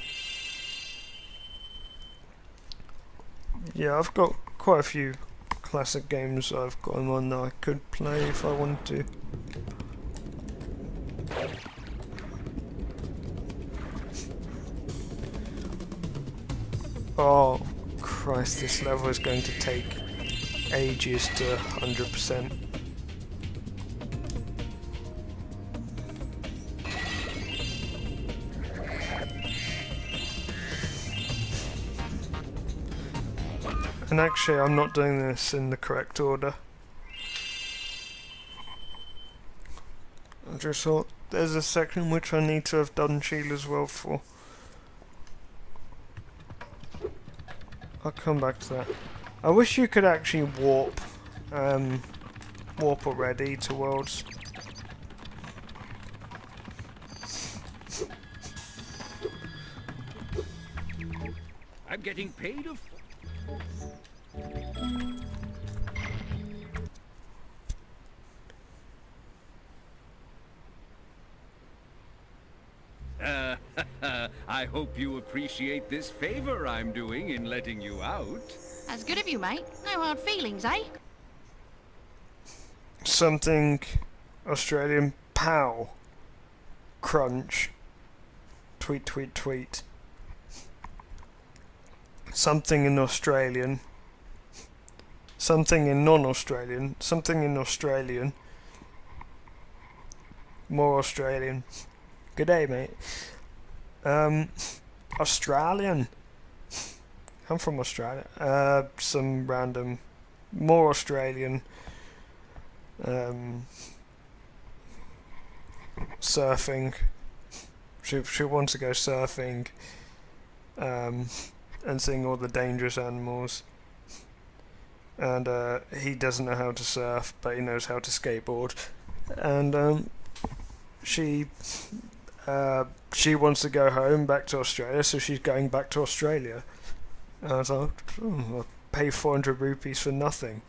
Yeah, I've got quite a few classic games I've got them on that I could play if I wanted to. Oh Christ, this level is going to take ages to 100%. And actually, I'm not doing this in the correct order. I just thought there's a section which I need to have done Sheila's world for. I'll come back to that. I wish you could actually warp already to worlds. I'm getting paid a I hope you appreciate this favor I'm doing in letting you out. That's good of you, mate. No hard feelings, eh? Something Australian. Pow. Crunch. Tweet, tweet, tweet. Something in Australian. Something in non-Australian. Something in Australian. More Australian. Good day, mate. Australian. I'm from Australia. Some random. More Australian. Surfing. She wants to go surfing. And seeing all the dangerous animals. And he doesn't know how to surf, but he knows how to skateboard. And she wants to go home back to Australia, so she's going back to Australia. And I was like, I'll pay 400 rupees for nothing.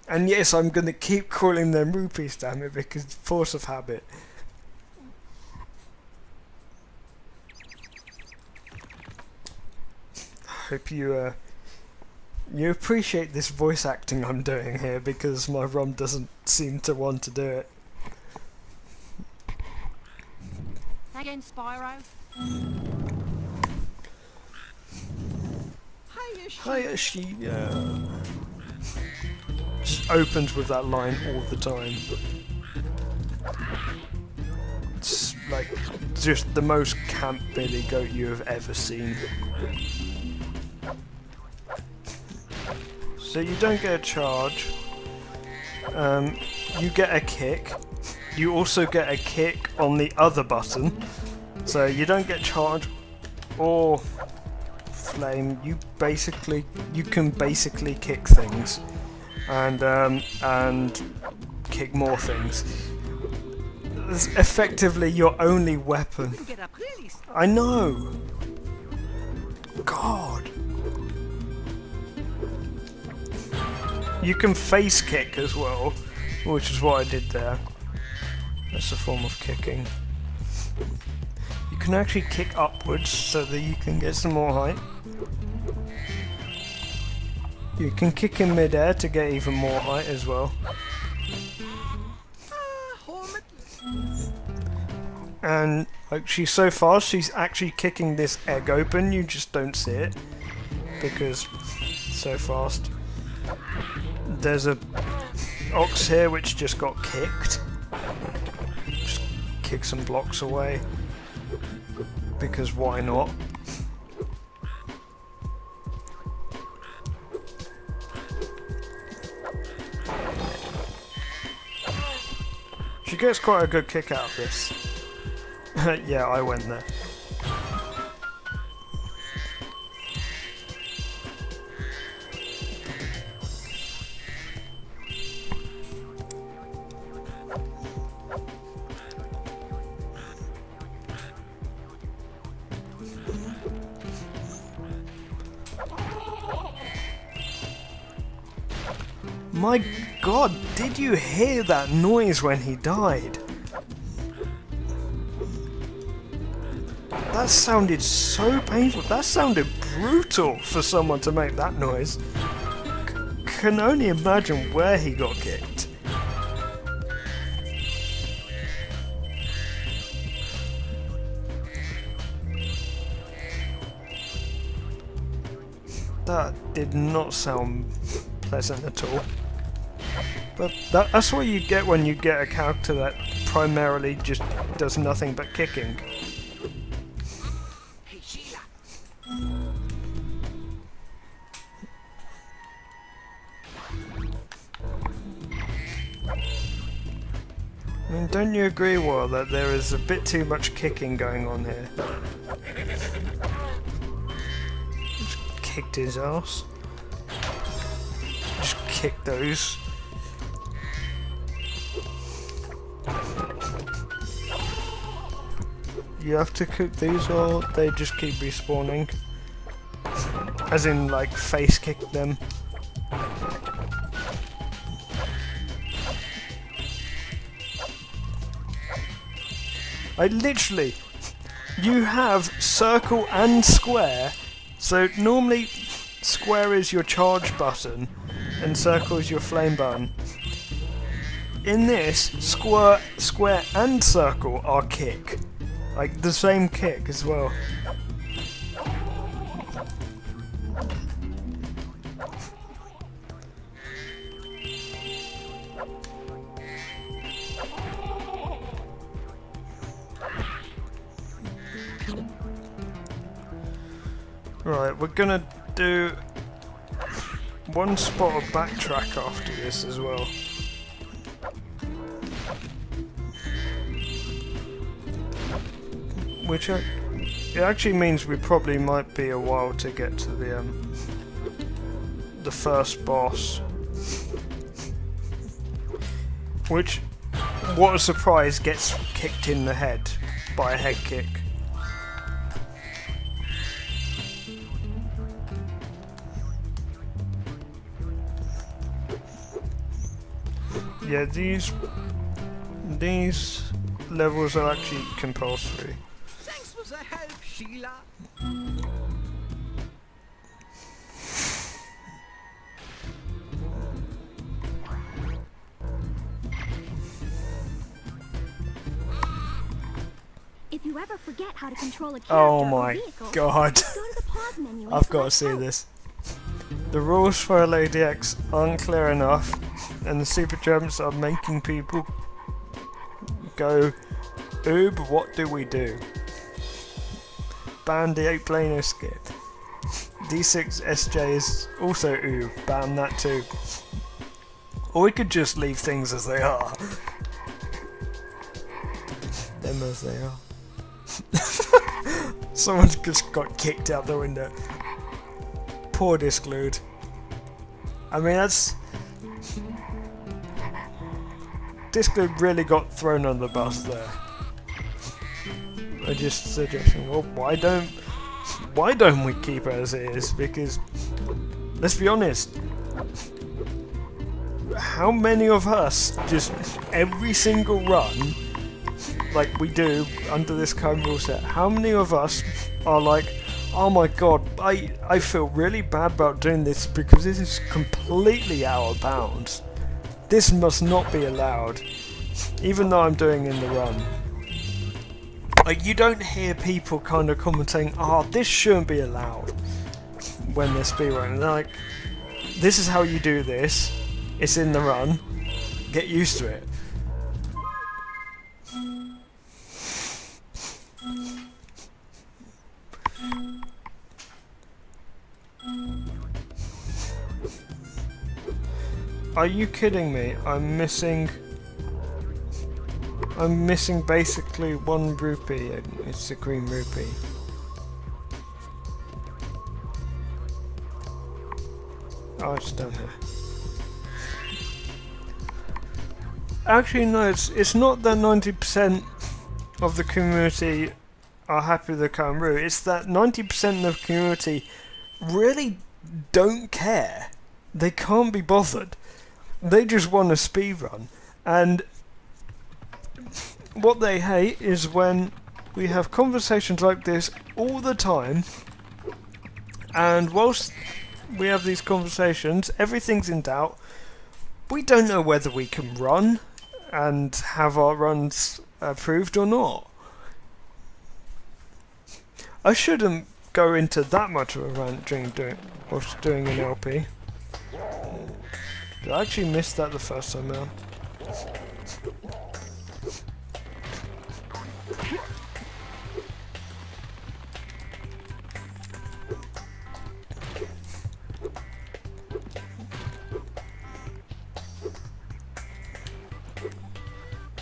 And yes, I'm going to keep calling them rupees, damn it, because force of habit. I hope you appreciate this voice acting I'm doing here, because my ROM doesn't seem to want to do it. Again, Spyro. Hiya, she just opens with that line all the time. It's like just the most camp billy goat you have ever seen. So you don't get a charge. You get a kick. You also get a kick on the other button. So you don't get charge or flame. You can basically kick things and kick more things. It's effectively your only weapon. I know. God. You can face kick as well, which is what I did there. That's a form of kicking. You can actually kick upwards so that you can get some more height. You can kick in mid-air to get even more height as well. And like she's so fast, she's actually kicking this egg open. You just don't see it because it's so fast. There's a ox here which just got kicked. Just kick some blocks away because why not? She gets quite a good kick out of this. Yeah, I went there. My God, did you hear that noise when he died? That sounded so painful. That sounded brutal for someone to make that noise. Can only imagine where he got kicked. That did not sound pleasant at all. But that's what you get when you get a character that primarily just does nothing but kicking. Hey, Sheila. mean, don't you agree, Will, that there is a bit too much kicking going on here? Just kicked his ass. Just kick those. You have to cook these or they just keep respawning? As in, like, face kick them. Literally, you have circle and square, so normally square is your charge button and circle is your flame button. In this, square and circle are kick. Like, the same kick as well. Right, we're gonna do one spot of backtrack after this as well. Which it actually means we probably might be a while to get to the first boss. Which, what a surprise, gets kicked in the head by a head kick. Yeah, these levels are actually compulsory. Thanks for the help, Sheila. If you ever forget how to control a character Oh or my vehicle, god. go to the pause menu and I've got to select see out. this. The rules for LADX aren't clear enough, and the super jumps are making people go, oob, what do we do? Ban the 8-planar skip. D6 SJ is also oob, ban that too. Or we could just leave things as they are. Them as they are. Someone just got kicked out the window. Poor Disclude. I mean, that's... Disclude really got thrown on the bus there. I just suggesting, well, why don't we keep it as it is? Because, let's be honest, how many of us just every single run, like we do under this current rule set, how many of us are like, oh my god, I feel really bad about doing this because this is completely out of bounds. This must not be allowed, even though I'm doing in the run. Like, you don't hear people kind of commenting, oh, this shouldn't be allowed when they're speedrunning. They're like, this is how you do this, it's in the run, get used to it. Are you kidding me? I'm missing basically 1 rupee, and it's a green rupee. Oh, it's down here. Actually, no, it's not that 90% of the community are happy with the current route. It's that 90% of the community really don't care. They can't be bothered. They just want a speedrun. And what they hate is when we have conversations like this all the time, and whilst we have these conversations, everything's in doubt. We don't know whether we can run and have our runs approved or not. I shouldn't go into that much of a rant during doing an LP. I actually missed that the first time out.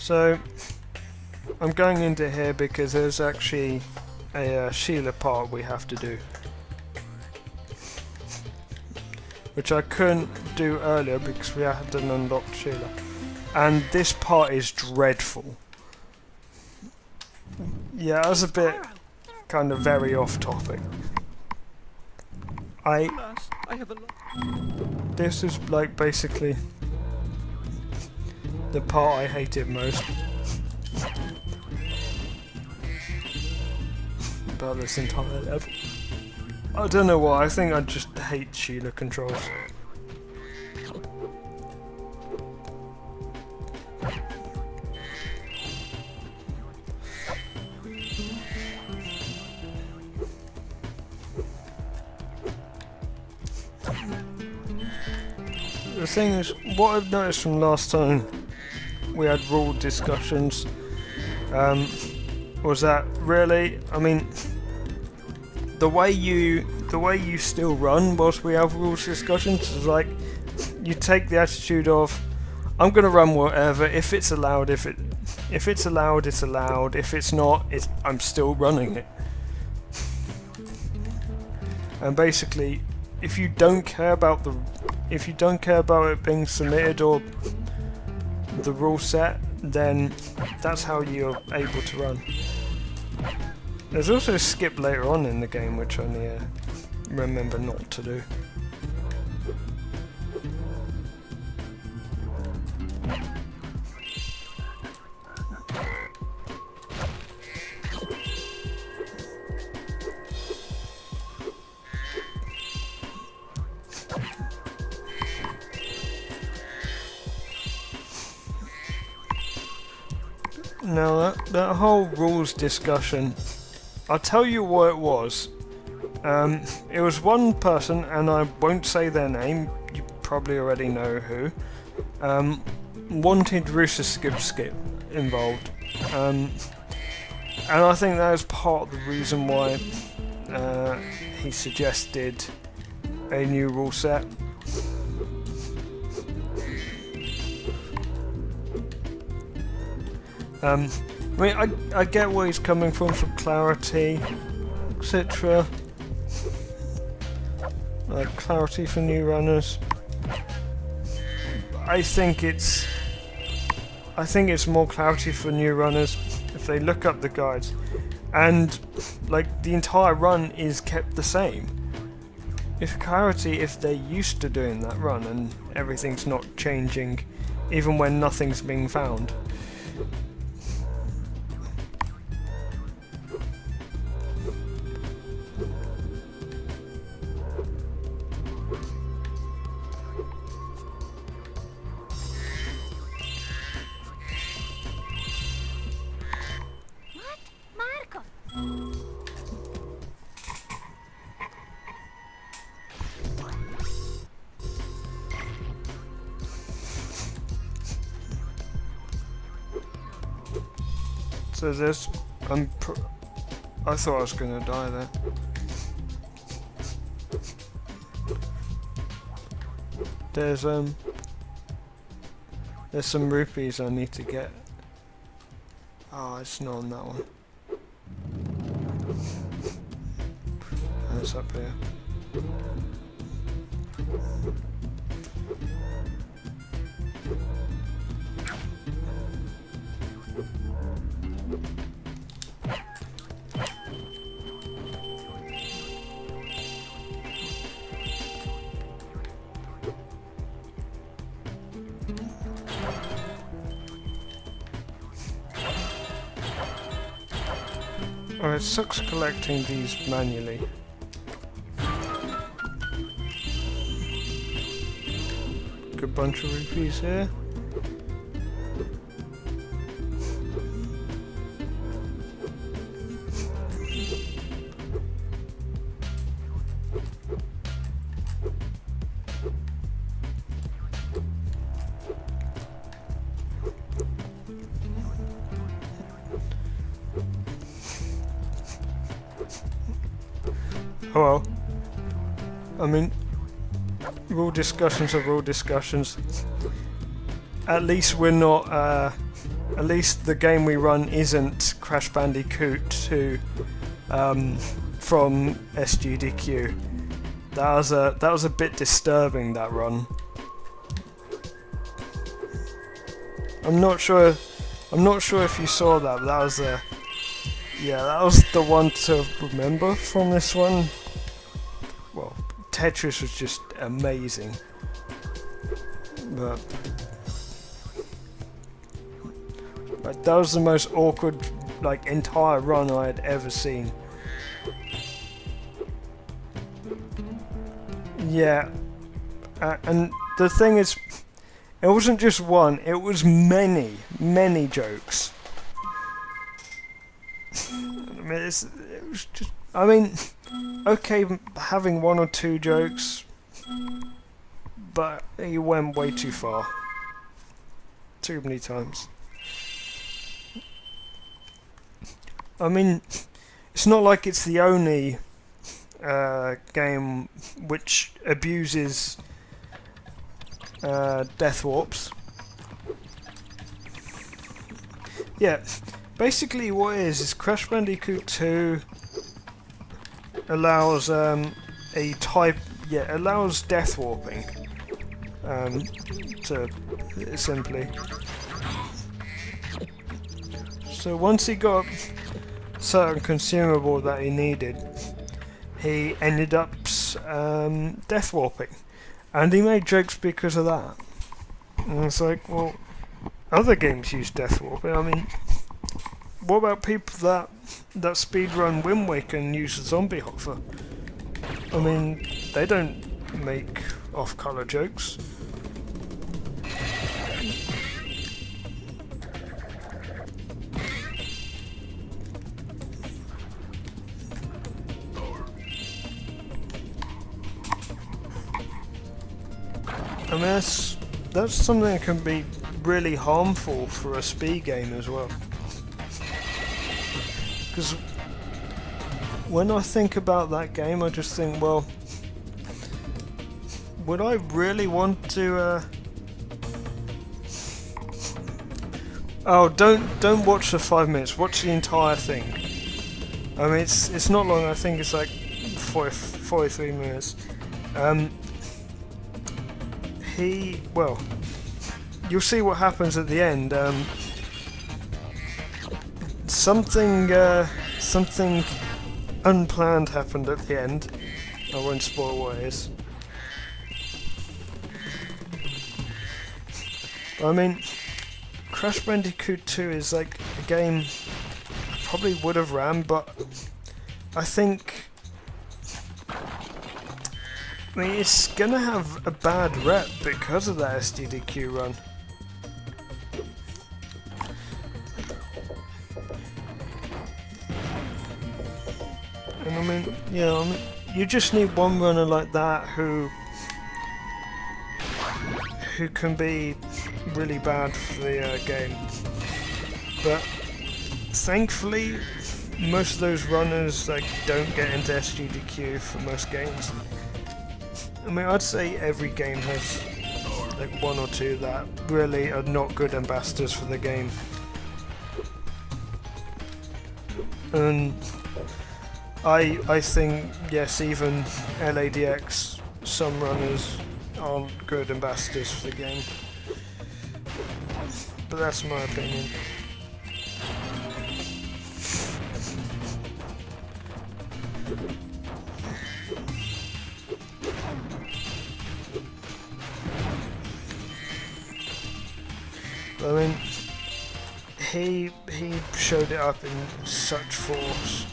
So I'm going into here because there's actually a Sheila part we have to do, which I couldn't do earlier because we hadn't unlocked Sheila. And this part is dreadful. Yeah, that was a bit kind of very off topic. Alas, I have a lot. This is like basically the part I hated most about this entire level. I don't know why, I think I just hate Sheila controls. The thing is, what I've noticed from last time we had rule discussions was that really, I mean, the way you still run whilst we have rules discussions is like you take the attitude of I'm gonna run whatever. If it's allowed, if it's allowed, it's allowed. If it's not, I'm still running it. And basically, if you don't care about it being submitted or the rule set, then that's how you're able to run. There's also a skip later on in the game which I need to remember not to do. Now that whole rules discussion, I'll tell you what it was. It was one person, and I won't say their name, you probably already know who, wanted Rooster Skip involved. And I think that is part of the reason why he suggested a new rule set. I mean, I get where he's coming from for clarity, etc. Like clarity for new runners. I think it's more clarity for new runners if they look up the guides, and like the entire run is kept the same. It's clarity if they're used to doing that run and everything's not changing, even when nothing's being found. So this, I thought I was gonna die there. There's some rupees I need to get. Oh, it's not on that one. It's up here. Oh, it sucks collecting these manually. Good bunch of rupees here. Oh well. I mean, rule discussions are rule discussions. At least we're not at least the game we run isn't Crash Bandicoot 2 from SGDQ. That was a bit disturbing, that run. I'm not sure if you saw that, but that was that was the one to remember from this one. Well, Tetris was just amazing, but like, that was the most awkward like entire run I had ever seen. Yeah, and the thing is, it wasn't just one, it was many jokes. I mean, okay, having one or two jokes, but he went way too far. Too many times. I mean, it's not like it's the only game which abuses death warps. Yeah, basically what it is Crash Bandicoot 2 allows allows death warping. To simply. So once he got certain consumable that he needed, he ended up death warping, and he made jokes because of that. And it's like, well, other games use death warping. I mean, what about people that speedrun Wind Waker and use zombie hover? I mean, they don't make off-color jokes. I mean, that's something that can be really harmful for a speed game as well. Because when I think about that game, I just think, well, would I really want to? Oh, don't watch the 5 minutes. Watch the entire thing. I mean, it's not long. I think it's like 43 minutes. Well, you'll see what happens at the end. Something unplanned happened at the end. I won't spoil what it is. I mean, Crash Bandicoot 2 is like a game I probably would have ran, but I think, I mean, it's gonna have a bad rep because of that SDDQ run. And I mean, yeah, you just need one runner like that who can be really bad for the game. But thankfully, most of those runners like don't get into SGDQ for most games. I mean, I'd say every game has like one or two that really are not good ambassadors for the game. And I think, yes, even LADX, some runners aren't good ambassadors for the game. But that's my opinion. I mean, he showed it up in such force.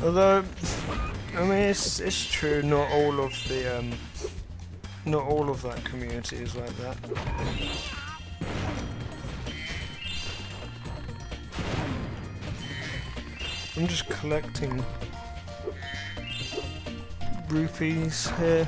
Although, I mean, it's true. Not all of that community is like that. I'm just collecting rupees here.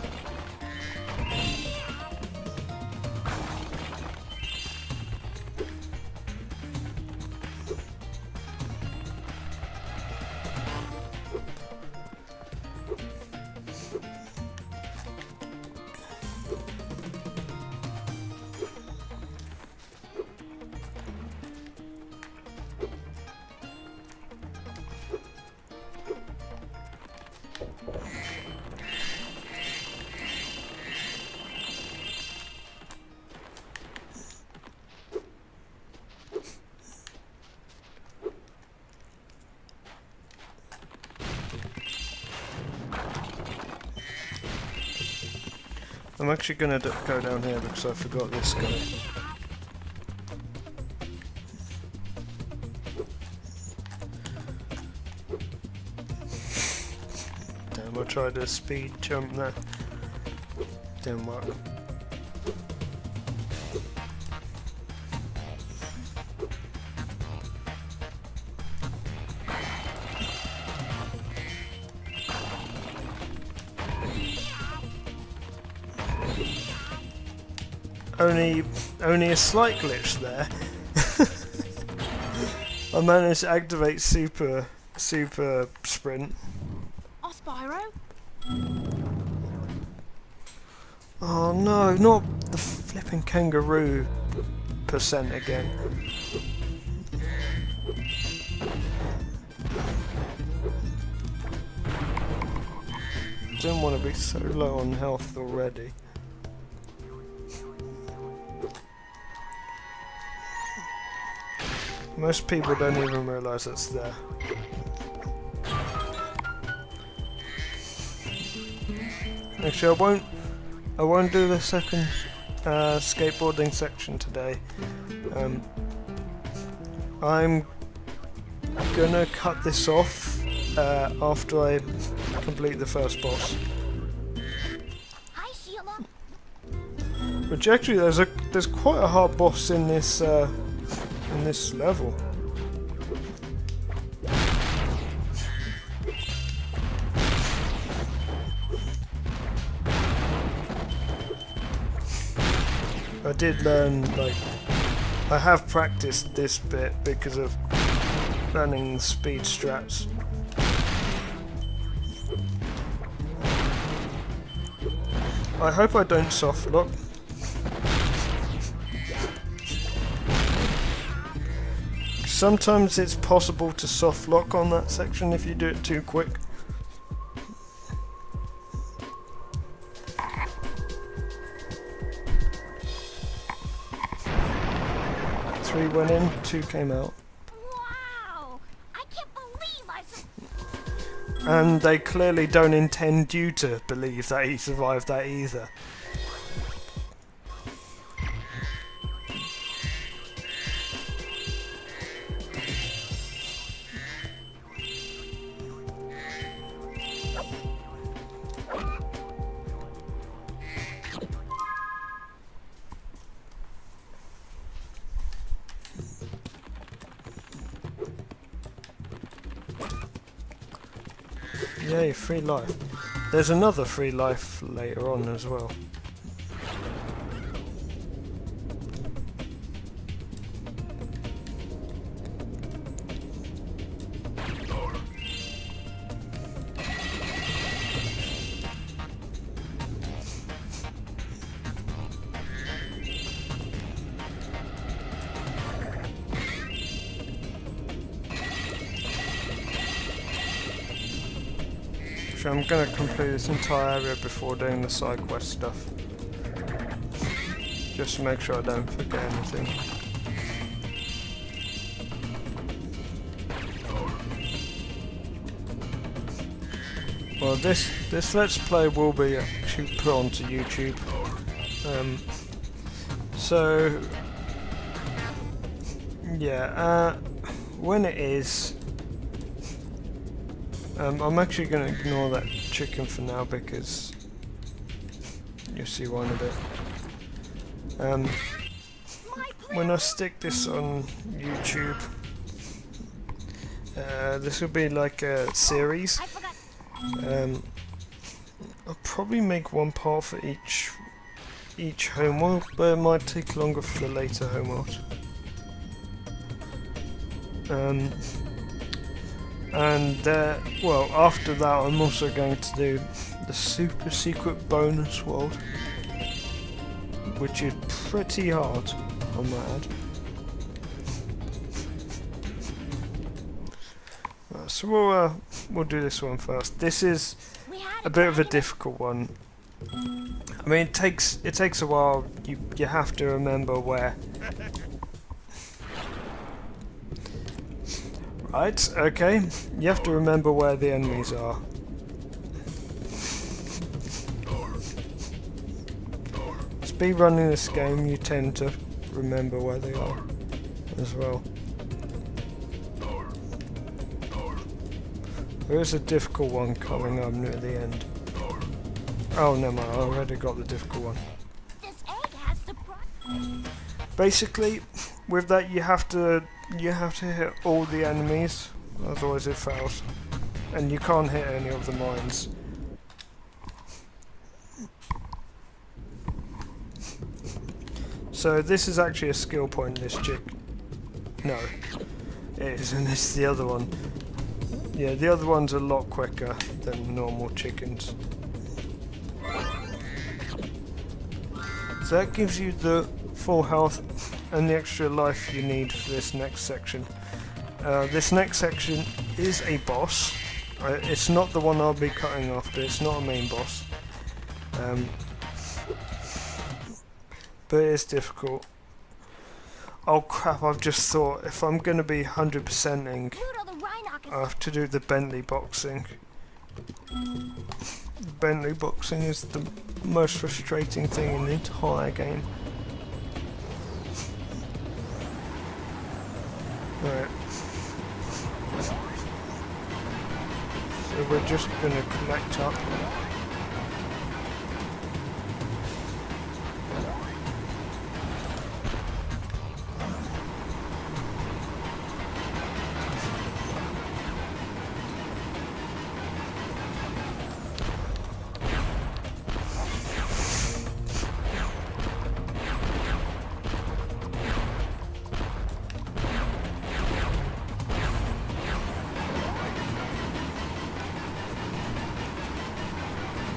I'm actually going to go down here because I forgot this guy. Damn, I tried a speed jump there. Didn't work. Only a slight glitch there. I managed to activate super sprint. Oh, Spyro? Oh no, not the flipping kangaroo percent again. Didn't want to be so low on health already. Most people don't even realise it's there. Actually, I won't do the second skateboarding section today. I'm gonna cut this off after I complete the first boss. Hi, Sheila. Which actually, there's quite a hard boss in this level. I did learn, like, I have practiced this bit because of learning speed strats. I hope I don't soft lock. Sometimes it's possible to soft lock on that section if you do it too quick. 3 went in, 2 came out. Wow! I can't believe I And they clearly don't intend you to believe that he survived that either. Yay, free life. There's another free life later on as well. I'm going to complete this entire area before doing the side quest stuff. Just to make sure I don't forget anything. Well, this Let's Play will be actually put onto YouTube. So, yeah, when it is, I'm actually going to ignore that chicken for now because you'll see why in a bit. When I stick this on YouTube, this will be like a series. I'll probably make one part for each homeworld, but it might take longer for the later homeworld. Well, after that I'm also going to do the super secret bonus world, which is pretty hard, I might add. So we'll do this one first. This is a bit of a difficult one. I mean, it takes a while. You have to remember where. Right, okay. You have to remember where the enemies are. Speed running this game, you tend to remember where they are as well. There is a difficult one coming up near the end. Oh, never mind, I already got the difficult one. This egg has surprise. Basically, with that you have to hit all the enemies, otherwise it fails. And you can't hit any of the mines. So this is actually a skill point, this chick. No, it isn't, it's the other one. Yeah, the other one's a lot quicker than normal chickens. So that gives you the full health and the extra life you need for this next section. This next section is a boss. It's not the one I'll be cutting after, it's not a main boss. But it is difficult. Oh crap, I've just thought, if I'm going to be 100%ing, I have to do the Bentley boxing. Bentley boxing is the most frustrating thing in the entire game. Right. So we're just going to collect up.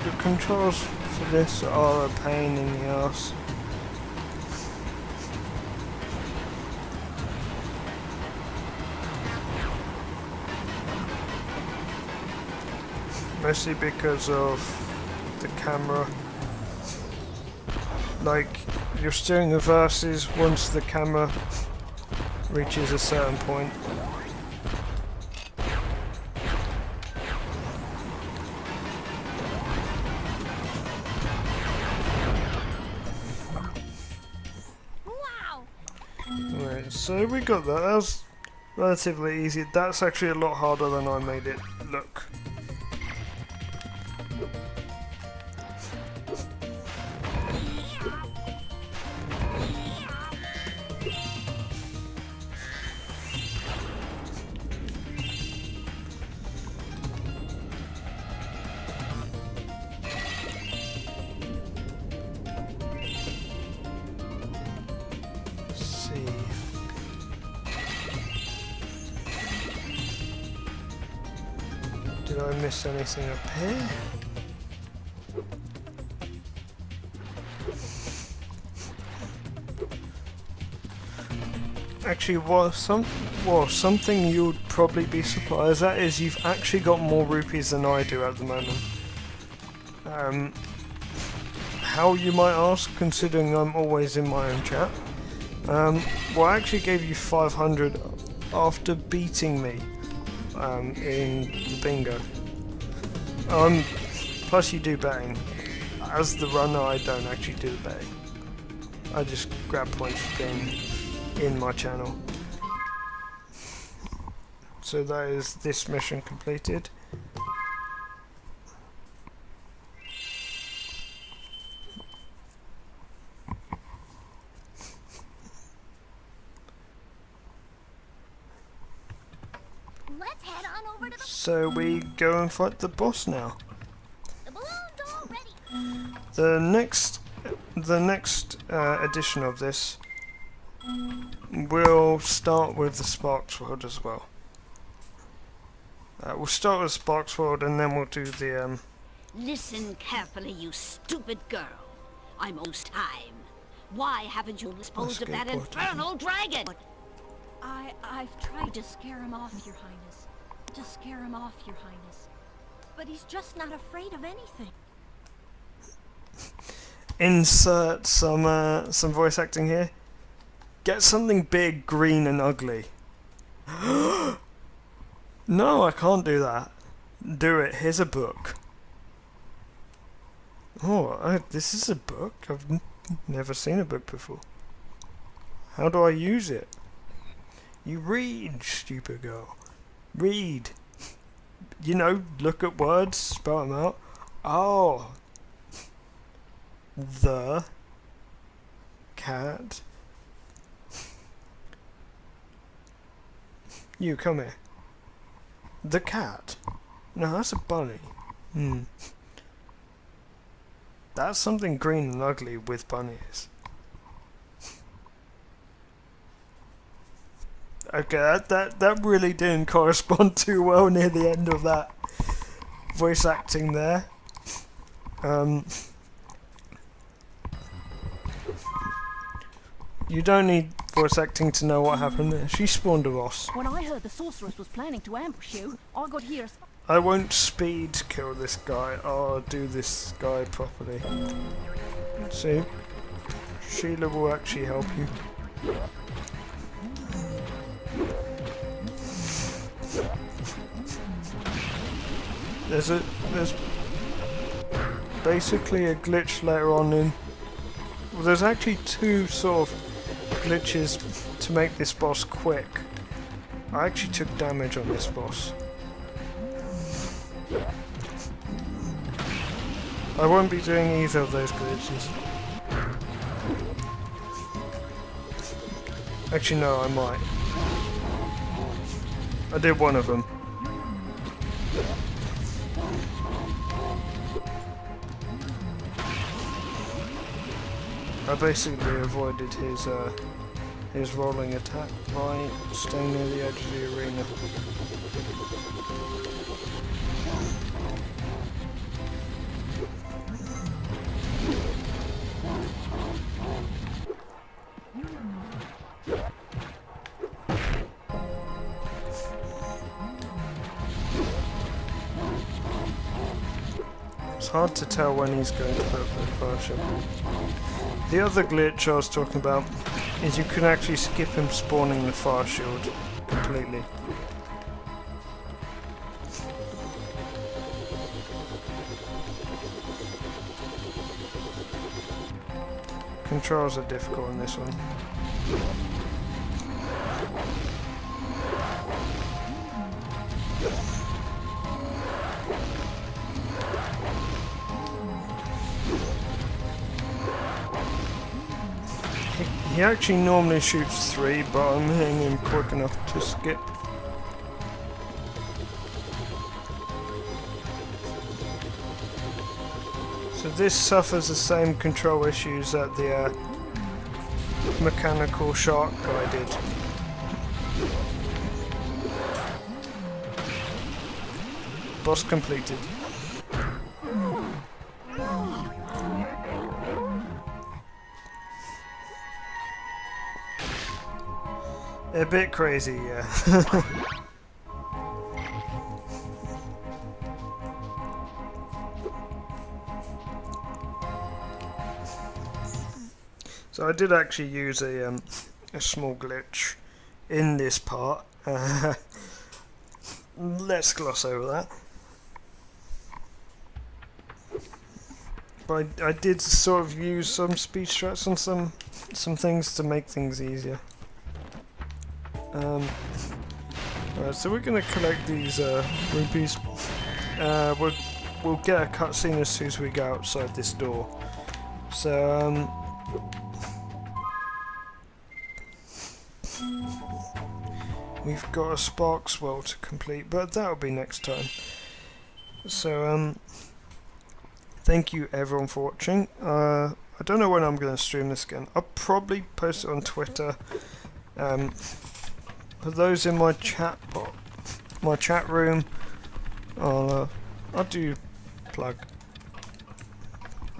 The controls for this are a pain in the ass. Mostly because of the camera. Like, your steering reverses once the camera reaches a certain point. Right, so we got that. That was relatively easy. That's actually a lot harder than I made it look. Did I miss anything up here? Actually, something you'd probably be surprised at is you've actually got more rupees than I do at the moment. How, you might ask, considering I'm always in my own chat. Well, I actually gave you 500 after beating me in the bingo. Plus you do betting. As the runner, I don't actually do the betting. I just grab points for being in my channel. So that is this mission completed. Let's head on over to the So we go and fight the boss now. balloon don't The next edition of this will start with the Sparks world as well. We'll start with Sparks world and then we'll do the Listen carefully, you stupid girl. I'm almost time. Why haven't you disposed of that skateboard. infernal dragon? I've tried to scare him off, Your Highness. To scare him off, Your Highness. But he's just not afraid of anything. insert some voice acting here. Get something big, green, and ugly. No, I can't do that. Do it. Here's a book. Oh, this is a book? I've never seen a book before. How do I use it? You read, stupid girl. Read. You know, look at words, spell them out. Oh. The cat. You, come here. The cat. No, that's a bunny. That's something green and ugly with bunnies. Okay, that really didn't correspond too well near the end of that voice acting there. You don't need voice acting to know what happened there. She spawned a boss. When I heard the sorceress was planning to ambush you, I got here. I won't speed kill this guy. I'll do this guy properly. See? Sheila will actually help you. There's basically a glitch later on in. Well, there's actually two sort of glitches to make this boss quick. I actually took damage on this boss. I won't be doing either of those glitches. Actually no, I might. I did one of them. I basically avoided his rolling attack by staying near the edge of the arena. It's hard to tell when he's going to put the fire ship. The other glitch I was talking about is you can actually skip him spawning the fire shield completely. Controls are difficult in this one. He actually normally shoots 3, but I'm hitting him quick enough to skip. So this suffers the same control issues that the mechanical shark guy did. Boss completed. A bit crazy, yeah. So I did actually use a small glitch in this part. Let's gloss over that. But I did sort of use some speed strats on some things to make things easier. Right, so we're gonna collect these rupees. We'll get a cutscene as soon as we go outside this door. So we've got a Sparks world to complete, but that'll be next time. So thank you everyone for watching. I don't know when I'm going to stream this again. I'll probably post it on Twitter. For those in my chat room, I'll do plug.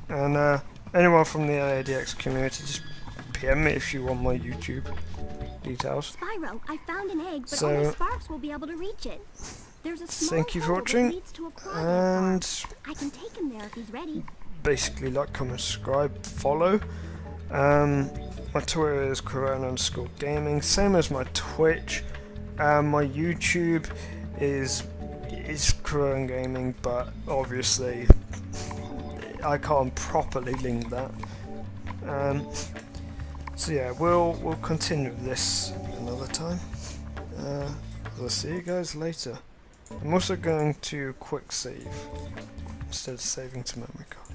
And anyone from the LADX community, just PM me if you want my YouTube details. Spyro, I found an egg, but So- only Sparks will be able to reach it. There's a small Thank you for hole that watching, leads to a crawdad and farm. I can take him there if he's ready. basically like, comment, subscribe, follow. My Twitter is Corona_gaming, same as my Twitch. My YouTube is Corona Gaming, but obviously I can't properly link that. So yeah, we'll continue this another time. I'll see you guys later. I'm also going to quick save instead of saving to memory card.